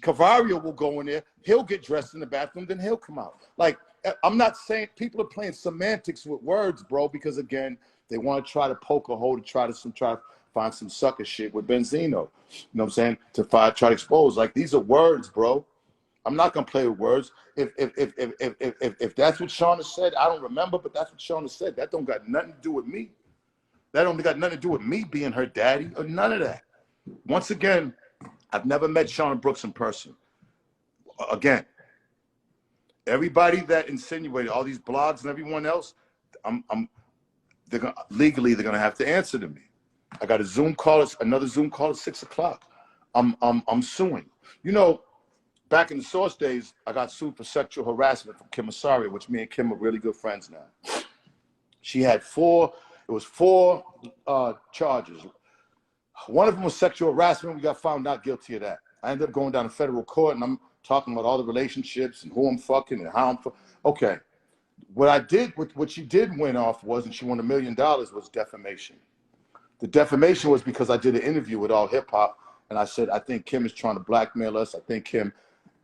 Cavario will go in there. He'll get dressed in the bathroom. Then he'll come out. Like, I'm not saying people are playing semantics with words, bro, because, again, they want to try to poke a hole to try to find some sucker shit with Benzino. You know what I'm saying? To try to expose. Like, these are words, bro. I'm not gonna play with words. If that's what Shauna said, I don't remember, but that's what Shauna said. That don't got nothing to do with me. That don't got nothing to do with me being her daddy or none of that. Once again, I've never met Shauna Brooks in person. Again, everybody that insinuated, all these blogs and everyone else, legally they're gonna have to answer to me. I got a Zoom call, another Zoom call at 6 o'clock. I'm suing. You know, back in the Source days, I got sued for sexual harassment from Kim Asari, which me and Kim are really good friends now. She had four charges. One of them was sexual harassment. We got found not guilty of that. I ended up going down to federal court, and I'm talking about all the relationships and who I'm fucking and how I'm fucking. Okay. What she did win off was, and she won $1 million, was defamation. The defamation was because I did an interview with All Hip Hop, and I said, I think Kim is trying to blackmail us. I think Kim,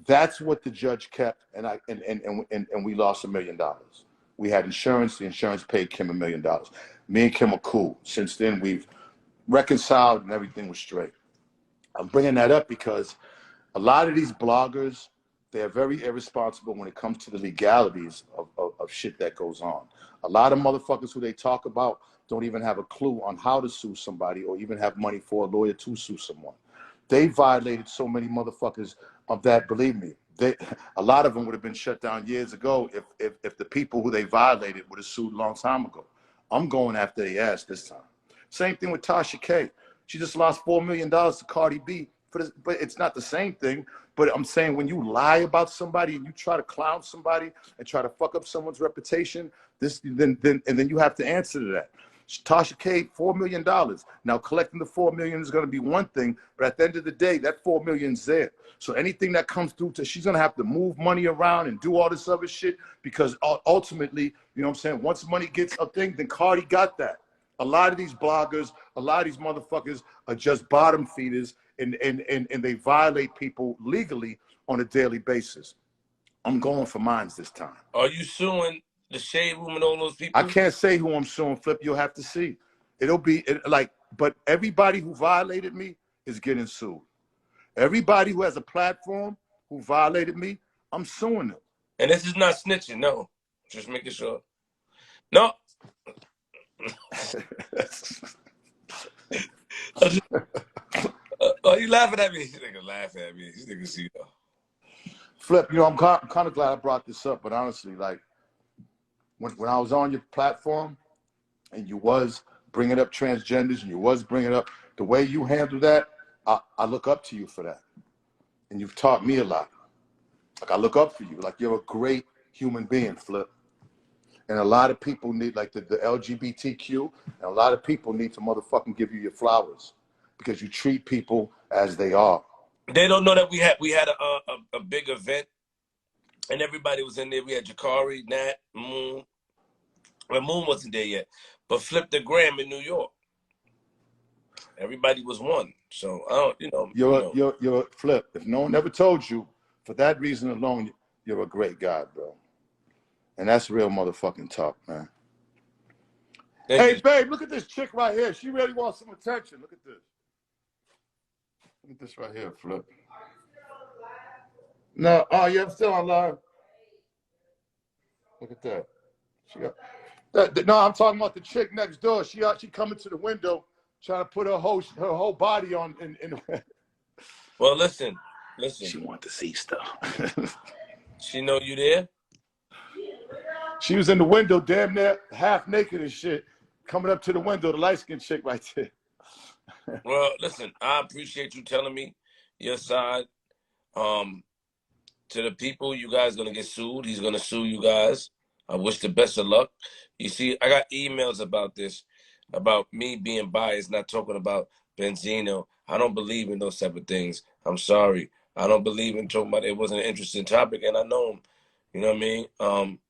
that's what the judge kept, and we lost $1 million. We had insurance. The insurance paid Kim $1 million. Me and Kim are cool. Since then, we've reconciled and everything was straight. I'm bringing that up because a lot of these bloggers, they're very irresponsible when it comes to the legalities of shit that goes on. A lot of motherfuckers who they talk about don't even have a clue on how to sue somebody or even have money for a lawyer to sue someone. They violated so many motherfuckers of that, believe me. A lot of them would have been shut down years ago if the people who they violated would have sued a long time ago. I'm going after their ass this time. Same thing with Tasha K. She just lost $4 million to Cardi B. But it's not the same thing. But I'm saying when you lie about somebody and you try to clown somebody and try to fuck up someone's reputation, then you have to answer to that. Tasha K, $4 million. Now collecting the $4 million is going to be one thing, but at the end of the day, that $4 million's there. So anything that comes through she's going to have to move money around and do all this other shit because ultimately, you know what I'm saying? Once money gets a thing, then Cardi got that. A lot of these bloggers, a lot of these motherfuckers are just bottom feeders and they violate people legally on a daily basis. I'm going for mines this time. Are you suing the Shade Room and all those people? I can't say who I'm suing, Flip. You'll have to see. It'll be but everybody who violated me is getting sued. Everybody who has a platform who violated me, I'm suing them. And this is not snitching, no. Just making sure. No. Oh, you laughing at me? This nigga laughing at me. This nigga see though. Flip, you know, I'm kind of glad I brought this up, but honestly, like, when I was on your platform and you was bringing up transgenders and you was bringing up the way you handle that, I look up to you for that. And you've taught me a lot. Like, I look up for you. Like, you're a great human being, Flip. And a lot of people need, like the LGBTQ, and a lot of people need to motherfucking give you your flowers because you treat people as they are. They don't know that we had a big event and everybody was in there. We had Jakari, Nat, Moon. Well, Moon wasn't there yet, but Flip the Gram in New York. Everybody was one. So I don't, you know. You're a Flip. If no one ever told you, for that reason alone, you're a great guy, bro. And that's real motherfucking talk, man. Hey, babe, look at this chick right here. She really wants some attention. Look at this. Look at this right here, Flip. No, oh, yeah, I'm still on live. Look at that. She got, no, I'm talking about the chick next door. She coming to the window, trying to put her whole body on. Well, listen. She want to see stuff. She know you there? She was in the window, damn near half naked and shit, coming up to the window, the light-skinned chick right there. Well, listen, I appreciate you telling me your side. To the people, you guys gonna get sued. He's gonna sue you guys. I wish the best of luck. You see, I got emails about this, about me being biased, not talking about Benzino. I don't believe in those type of things. I'm sorry. I don't believe in talking about it. It wasn't an interesting topic, and I know him. You know what I mean?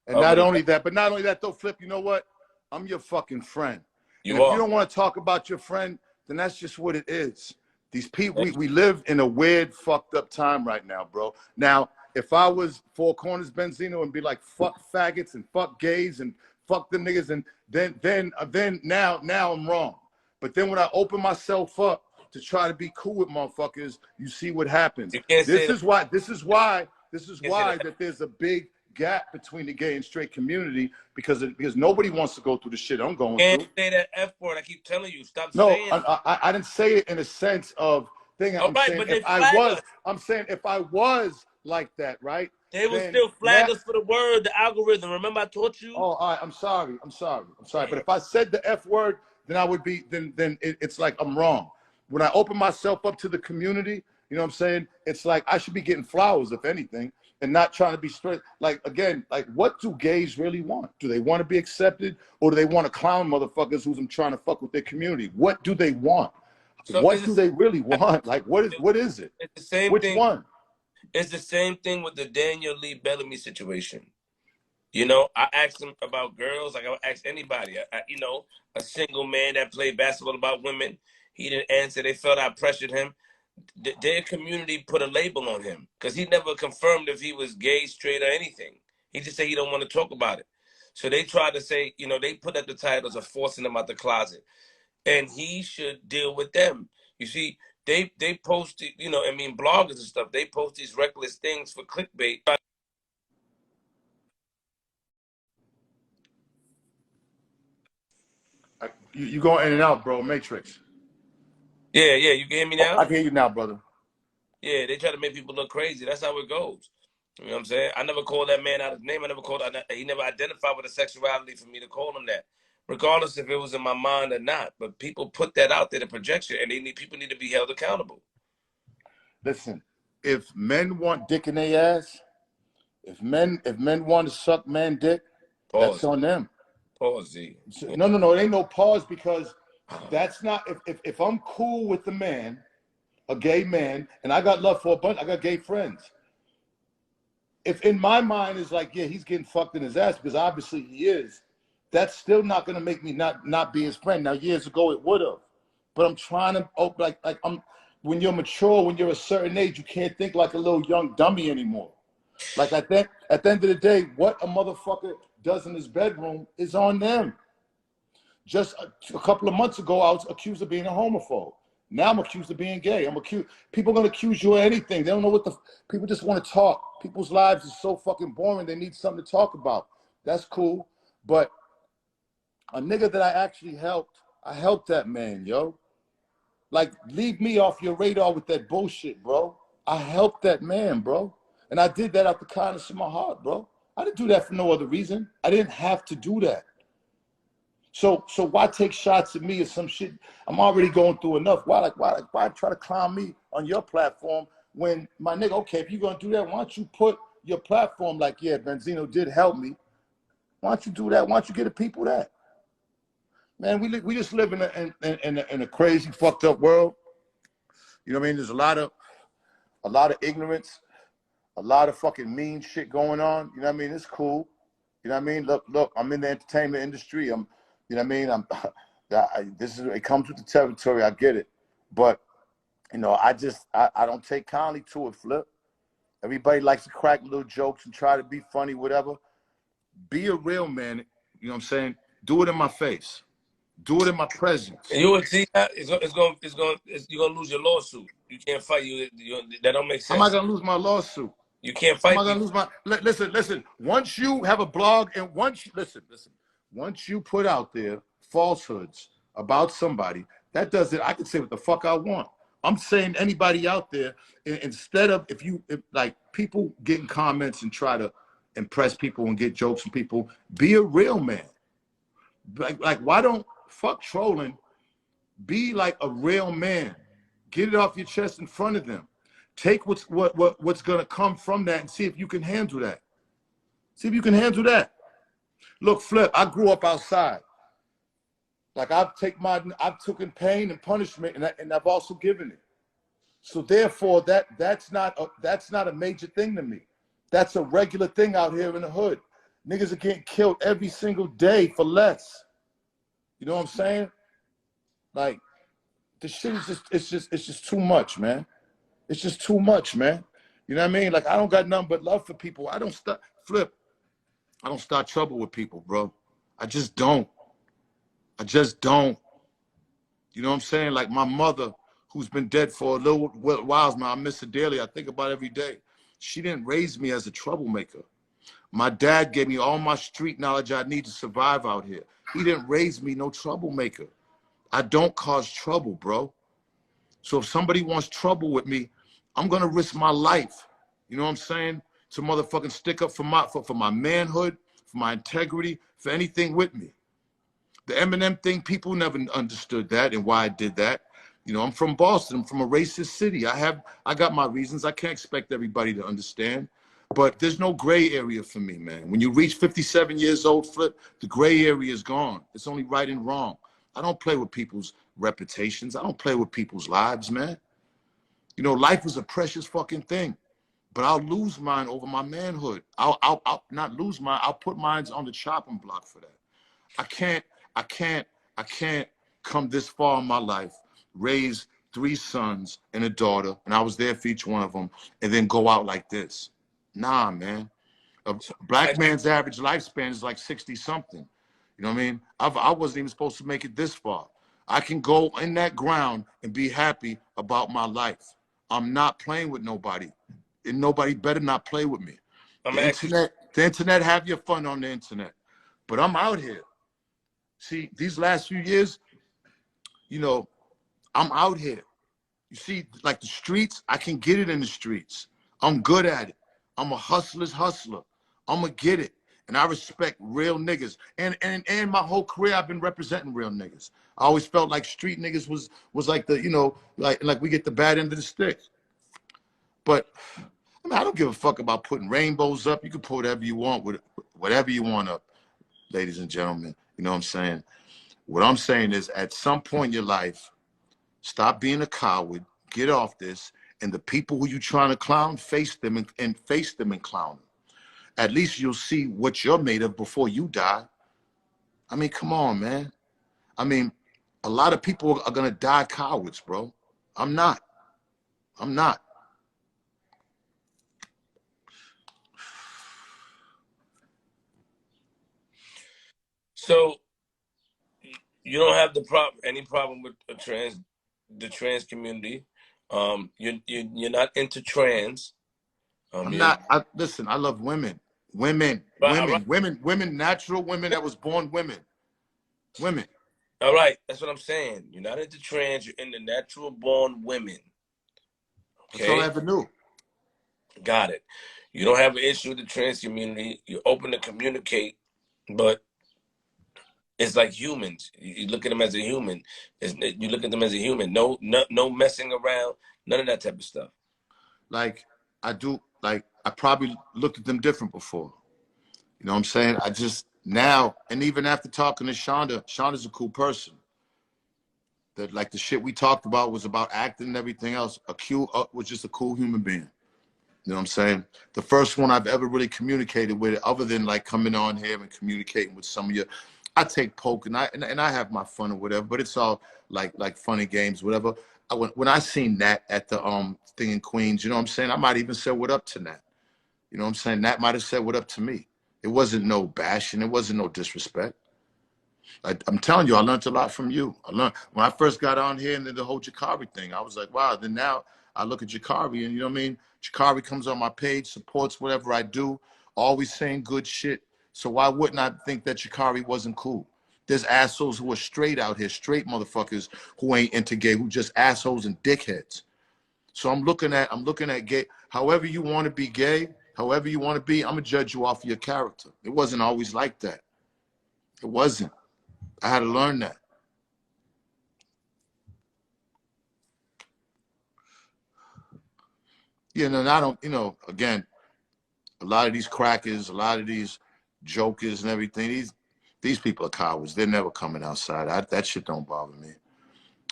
And not only that, though, Flip, you know what? I'm your fucking friend. If you don't want to talk about your friend, then that's just what it is. These people, we live in a weird, fucked up time right now, bro. Now, if I was Four Corners Benzino and be like, fuck faggots and fuck gays and fuck the niggas, and then now I'm wrong. But then when I open myself up to try to be cool with motherfuckers, you see what happens. This is why that there's a big gap between the gay and straight community because nobody wants to go through the shit I'm going through. Can't say that F word. I keep telling you, stop saying it. I didn't say it in a sense of thing. All I'm right, saying but if they I flag was, us. I'm saying if I was like that, right? They will Then still now, flag us for the word, the algorithm. Remember I taught you? oh, all right. I'm sorry. Damn. But if I said the F word, then I would be. Then it's like I'm wrong. When I open myself up to the community, you know what I'm saying? It's like I should be getting flowers, if anything, and not trying to be straight. Like again, like what do gays really want? Do they want to be accepted, or do they want to clown motherfuckers who's trying to fuck with their community? What do they want? So What do they really want? Like what is it? it's the same Which thing. one? It's the same thing with the Daniel Lee Bellamy situation. You know, I asked him about girls, like I would ask anybody. You know, a single man that played basketball about women. He didn't answer. They felt I pressured him. Their community put a label on him because he never confirmed if he was gay, straight, or anything. He just said he don't want to talk about it. So they tried to say, you know, they put up the titles of forcing him out the closet, and he should deal with them. You see, they posted, you know, I mean, bloggers and stuff. They post these reckless things for clickbait. You going in and out, bro? Matrix. Yeah, you can hear me Oh, now? I can hear you now, brother. Yeah, they try to make people look crazy. That's how it goes. You know what I'm saying? I never called that man out his name. He never identified with a sexuality for me to call him that, regardless if it was in my mind or not. But people put that out there, the projection, and people need to be held accountable. Listen, if men want dick in their ass, if men want to suck man dick, that's Pause. on them. Pause, Z. No, it ain't no pause because that's not if I'm cool with the man, a gay man, and I got love for a bunch, I got gay friends. If in my mind is like, yeah, he's getting fucked in his ass because obviously he is, that's still not gonna make me not be his friend. Now years ago it would have, but I'm trying to like I'm when you're mature, when you're a certain age, you can't think like a little young dummy anymore. Like I think at the end of the day, what a motherfucker does in his bedroom is on them. Just a couple of months ago, I was accused of being a homophobe. Now I'm accused of being gay. I'm accused. People are gonna accuse you of anything. They don't know what the people just want to talk. People's lives is so fucking boring. They need something to talk about. That's cool. But a nigga that I actually helped, I helped that man, yo. Like, leave me off your radar with that bullshit, bro. I helped that man, bro. And I did that out the kindness of my heart, bro. I didn't do that for no other reason. I didn't have to do that. So why take shots at me or some shit? I'm already going through enough. Why try to clown me on your platform when my nigga, okay, if you're gonna do that, why don't you put your platform like, yeah, Benzino did help me. Why don't you do that? Why don't you get the people that? Man, we just live in a crazy, fucked up world. You know what I mean? There's a lot of ignorance, a lot of fucking mean shit going on. You know what I mean? It's cool. You know what I mean? Look, I'm in the entertainment industry. You know what I mean? It comes with the territory. I get it, but you know, I don't take kindly to it. Flip. Everybody likes to crack little jokes and try to be funny, whatever. Be a real man. You know what I'm saying? Do it in my face. Do it in my presence. And you will see that you're gonna lose your lawsuit. You can't fight that don't make How am I sense. gonna lose my lawsuit? You can't How am fight I gonna people. lose my? Listen. Once you have a blog and once you put out there falsehoods about somebody, that does it. I can say what the fuck I want. I'm saying anybody out there, instead of if like people getting comments and try to impress people and get jokes from people, be a real man. Like why don't fuck trolling? Be like a real man. Get it off your chest in front of them. Take what's gonna come from that and see if you can handle that. See if you can handle that. Look, Flip, I grew up outside. Like I've taken pain and punishment, and I've also given it. So therefore, that's not a major thing to me. That's a regular thing out here in the hood. Niggas are getting killed every single day for less. You know what I'm saying? Like the shit is it's just too much, man. It's just too much, man. You know what I mean? Like I don't got nothing but love for people. I don't start trouble with people, bro. I just don't. You know what I'm saying? Like my mother, who's been dead for a little while now, I miss her dearly. I think about her every day. She didn't raise me as a troublemaker. My dad gave me all my street knowledge I need to survive out here. He didn't raise me no troublemaker. I don't cause trouble, bro. So if somebody wants trouble with me, I'm gonna risk my life. You know what I'm saying? To motherfucking stick up for my manhood, for my integrity, for anything with me. The Eminem thing, people never understood that and why I did that. You know, I'm from Boston. I'm from a racist city. I got my reasons. I can't expect everybody to understand. But there's no gray area for me, man. When you reach 57 years old, Flip, the gray area is gone. It's only right and wrong. I don't play with people's reputations. I don't play with people's lives, man. You know, life is a precious fucking thing. But I'll lose mine over my manhood. I'll not lose mine. I'll put mine on the chopping block for that. I can't come this far in my life, raise 3 sons and a daughter, and I was there for each one of them, and then go out like this. Nah, man. A black man's average lifespan is like 60 something. You know what I mean? I wasn't even supposed to make it this far. I can go in that ground and be happy about my life. I'm not playing with nobody, and nobody better not play with me. The internet, have your fun on the internet, but I'm out here. See, these last few years, you know, I'm out here. You see, like the streets, I can get it in the streets. I'm good at it. I'm a hustler's hustler. I'm going to get it. And I respect real niggas. And my whole career, I've been representing real niggas. I always felt like street niggas was like the, you know, like we get the bad end of the stick. But I mean, I don't give a fuck about putting rainbows up. You can put whatever you want with whatever you want up, ladies and gentlemen. You know what I'm saying? What I'm saying is, at some point in your life, stop being a coward, get off this, and the people who you trying to clown, face them and clown them. At least you'll see what you're made of before you die. I mean, come on, man. I mean, a lot of people are gonna die cowards, bro. I'm not. So you don't have any problem with the trans community. You're not into trans. I'm not. Listen, I love women. Women, natural women that was born women. Women. All right, that's what I'm saying. You're not into trans. You're into natural born women. Okay? That's all I ever knew. Got it. You don't have an issue with the trans community. You're open to communicate, but it's like humans. You look at them as a human. You look at them as a human. No messing around. None of that type of stuff. Like I probably looked at them different before. You know what I'm saying? I just now, and even after talking to Shonda's a cool person. That like the shit we talked about was about acting and everything else. Q was just a cool human being. You know what I'm saying? The first one I've ever really communicated with, other than like coming on here and communicating with some of you. I take poke and I have my fun or whatever, but it's all like funny games, whatever. When I seen Nat at the thing in Queens, you know what I'm saying? I might even say what up to Nat. You know what I'm saying? Nat might have said what up to me. It wasn't no bashing. It wasn't no disrespect. I'm telling you, I learned a lot from you. I learned when I first got on here and did the whole Jakari thing. I was like, wow. Then now I look at Jakari and you know what I mean? Jakari comes on my page, supports whatever I do, always saying good shit. So why wouldn't I think that Jakari wasn't cool? There's assholes who are straight out here, straight motherfuckers who ain't into gay, who just assholes and dickheads. So I'm looking at gay. However you want to be gay, however you want to be, I'm gonna judge you off of your character. It wasn't always like that. It wasn't. I had to learn that. You know, and I don't, you know, again, a lot of these crackers, a lot of these jokers and everything, these people are cowards. They're never coming outside. That shit don't bother me.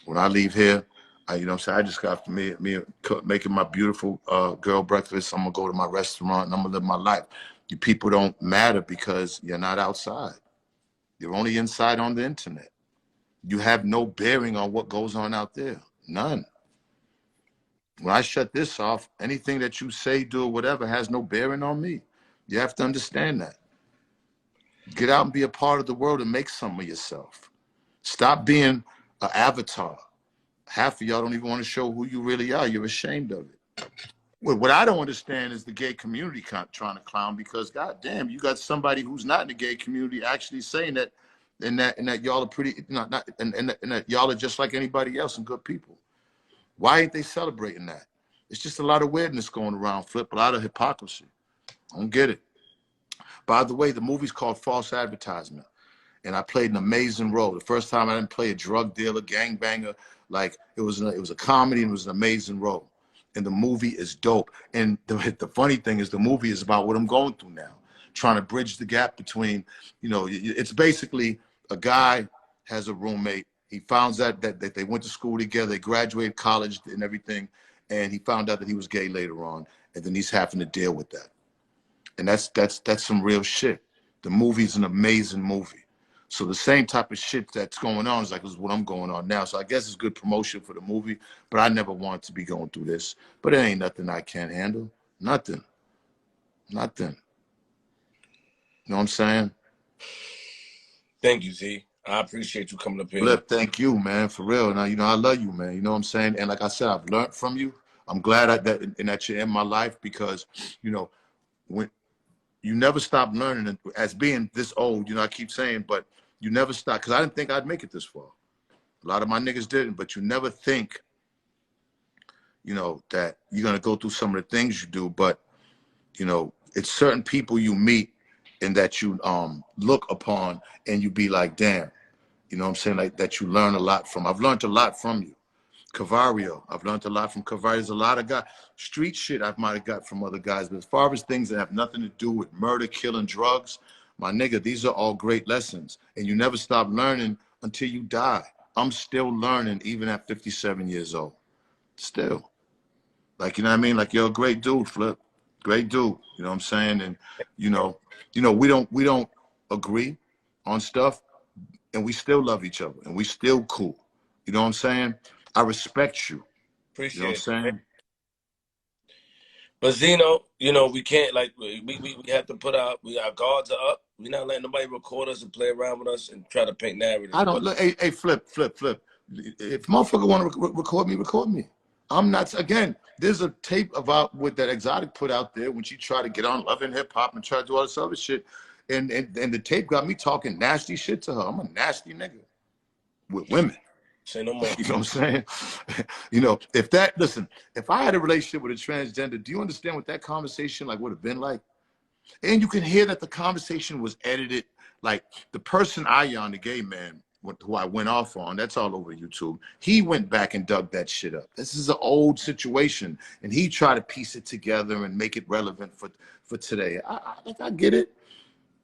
When I leave here, you know what I'm saying, I just got me making my beautiful girl breakfast. I'm going to go to my restaurant and I'm going to live my life. You people don't matter because you're not outside. You're only inside on the internet. You have no bearing on what goes on out there. None. When I shut this off, anything that you say, do, or whatever has no bearing on me. You have to understand that. Get out and be a part of the world and make something of yourself. Stop being an avatar. Half of y'all don't even want to show who you really are. You're ashamed of it. Well, what I don't understand is the gay community trying to clown because, goddamn, you got somebody who's not in the gay community actually saying that, and that y'all are pretty, and that y'all are just like anybody else and good people. Why ain't they celebrating that? It's just a lot of weirdness going around, Flip, a lot of hypocrisy. I don't get it. By the way, the movie's called False Advertisement, and I played an amazing role. The first time I didn't play a drug dealer, gangbanger. Like, it was a comedy, and it was an amazing role. And the movie is dope. And the funny thing is, the movie is about what I'm going through now, trying to bridge the gap between, you know, it's basically a guy has a roommate. He finds out that they went to school together, they graduated college and everything, and he found out that he was gay later on, and then he's having to deal with that. And that's some real shit. The movie's an amazing movie. So the same type of shit that's going on is what I'm going on now. So I guess it's good promotion for the movie, but I never wanted to be going through this. But it ain't nothing I can't handle. Nothing. Nothing. You know what I'm saying? Thank you, Z. I appreciate you coming up here. Flip, thank you, man, for real. Now, you know, I love you, man. You know what I'm saying? And like I said, I've learned from you. I'm glad that you're in my life because, you know, when you never stop learning. As being this old, you know, I keep saying, but you never stop, because I didn't think I'd make it this far. A lot of my niggas didn't, but you never think, you know, that you're going to go through some of the things you do, but, you know, it's certain people you meet and that you look upon and you be like, damn, you know what I'm saying, like that you learn a lot from. I've learned a lot from you. Cavario, I've learned a lot from Cavario. There's a lot of guys, street shit I might have got from other guys, but as far as things that have nothing to do with murder, killing, drugs, my nigga, these are all great lessons. And you never stop learning until you die. I'm still learning even at 57 years old. Still. Like, you know what I mean? Like, you're a great dude, Flip. Great dude. You know what I'm saying? And, you know, we don't agree on stuff, and we still love each other, and we still cool. You know what I'm saying? I respect you. Appreciate you know what I'm saying? Benzino, you know, we can't, like, we have to put our guards are up. We're not letting nobody record us and play around with us and try to paint narratives. I don't look. Hey, Flip. If motherfucker want to record me. I'm not. Again, there's a tape about what that Exotic put out there when she tried to get on Love and Hip Hop and try to do all this other shit, and the tape got me talking nasty shit to her. I'm a nasty nigga with women. Say no more. You know what I'm saying? You know, if I had a relationship with a transgender, do you understand what that conversation like would have been like? And you can hear that the conversation was edited. Like the person Ion, the gay man, who I went off on, that's all over YouTube. He went back and dug that shit up. This is an old situation, and he tried to piece it together and make it relevant for today. I get it.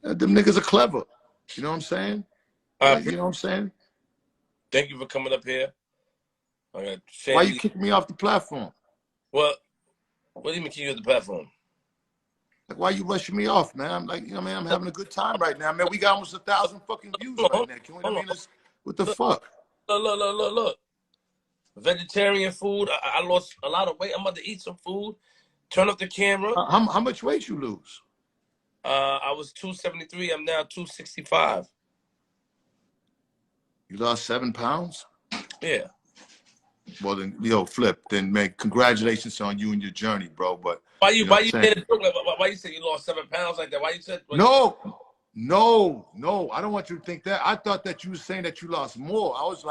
Them niggas are clever. You know what I'm saying? You know what I'm saying? Thank you for coming up here. Why you kicking me off the platform? Well, what do you mean kick you off the platform? Like, why you rushing me off, man? I'm like, you know, man, I'm having a good time right now, man. We got almost 1,000 fucking views right now. Can we, I mean, what the fuck? Look. Vegetarian food. I lost a lot of weight. I'm about to eat some food. Turn off the camera. How much weight you lose? I was 273. I'm now 265. You lost 7 pounds? Yeah. Well, then, yo, Flip, then, man, congratulations on you and your journey, bro. But why you say you lost 7 pounds like that? Why you said? No. I don't want you to think that. I thought that you were saying that you lost more. I was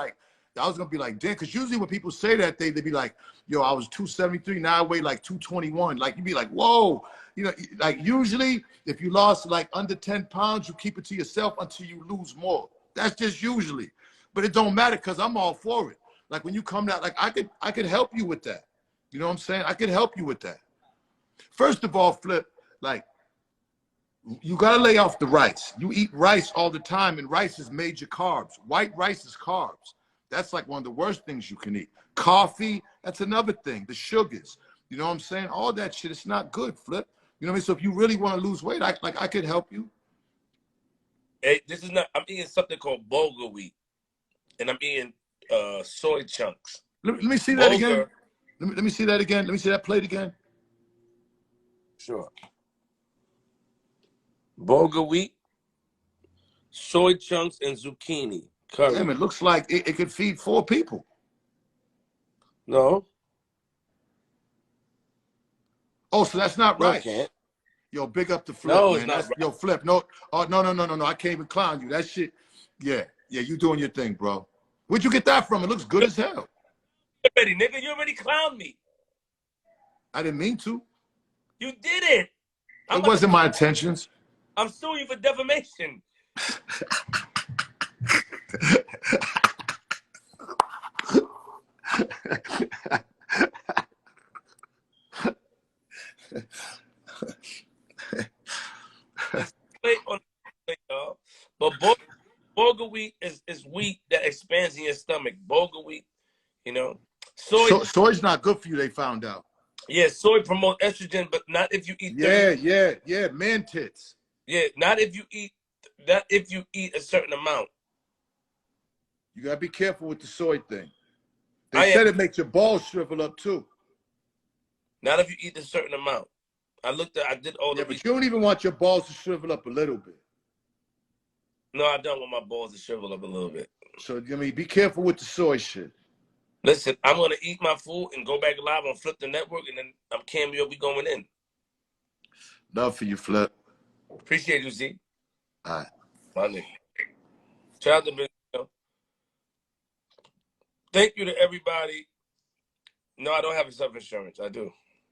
gonna be like, damn, because usually when people say that, they be like, yo, I was 273, now I weigh like 221. Like, you'd be like, whoa. You know, like usually if you lost like under 10 pounds, you keep it to yourself until you lose more. That's just usually. But it don't matter because I'm all for it. Like when you come out, like I could help you with that. You know what I'm saying? I could help you with that. First of all, Flip, like you gotta lay off the rice. You eat rice all the time, and rice is major carbs. White rice is carbs. That's like one of the worst things you can eat. Coffee, that's another thing. The sugars, you know what I'm saying? All that shit, it's not good, Flip. You know what I mean? So if you really want to lose weight, I could help you. Hey, I'm eating something called bulgur wheat, and I'm eating soy chunks. Let me see that again. Let me see that again. Let me see that plate again. Sure. Bulgur wheat, soy chunks, and zucchini curry. Damn, it looks like it could feed 4 people. No. Oh, so that's not No, right. can't. Yo, big up the Flip, no, man. It's not right. Yo, Flip, no. Oh, no. I can't even clown you. That shit, yeah, you doing your thing, bro. Where'd you get that from? It looks good as hell. already, nigga. You already clowned me. I didn't mean to. You did it. It wasn't my intentions. I'm suing you for defamation. Wait on y'all. But bulgur wheat is wheat that expands in your stomach. Bulgur wheat, you know. Soy's not good for you, they found out. Yeah, soy promotes estrogen, but not if you eat. Yeah, man tits. Yeah, not if you eat a certain amount. You gotta be careful with the soy thing. They said it makes your balls shrivel up too. Not if you eat a certain amount. I did all the. Yeah, but you don't even want your balls to shrivel up a little bit. No, I don't want my balls to shrivel up a little bit. So I mean, be careful with the soy shit. Listen, I'm gonna eat my food and go back live on Flip the Network, and then I'm Cameo. We going in. Love for you, Flip. Appreciate you, Z. All right. My nigga. Shout out to Benzino. Thank you to everybody. No, I don't have a self-insurance. I do.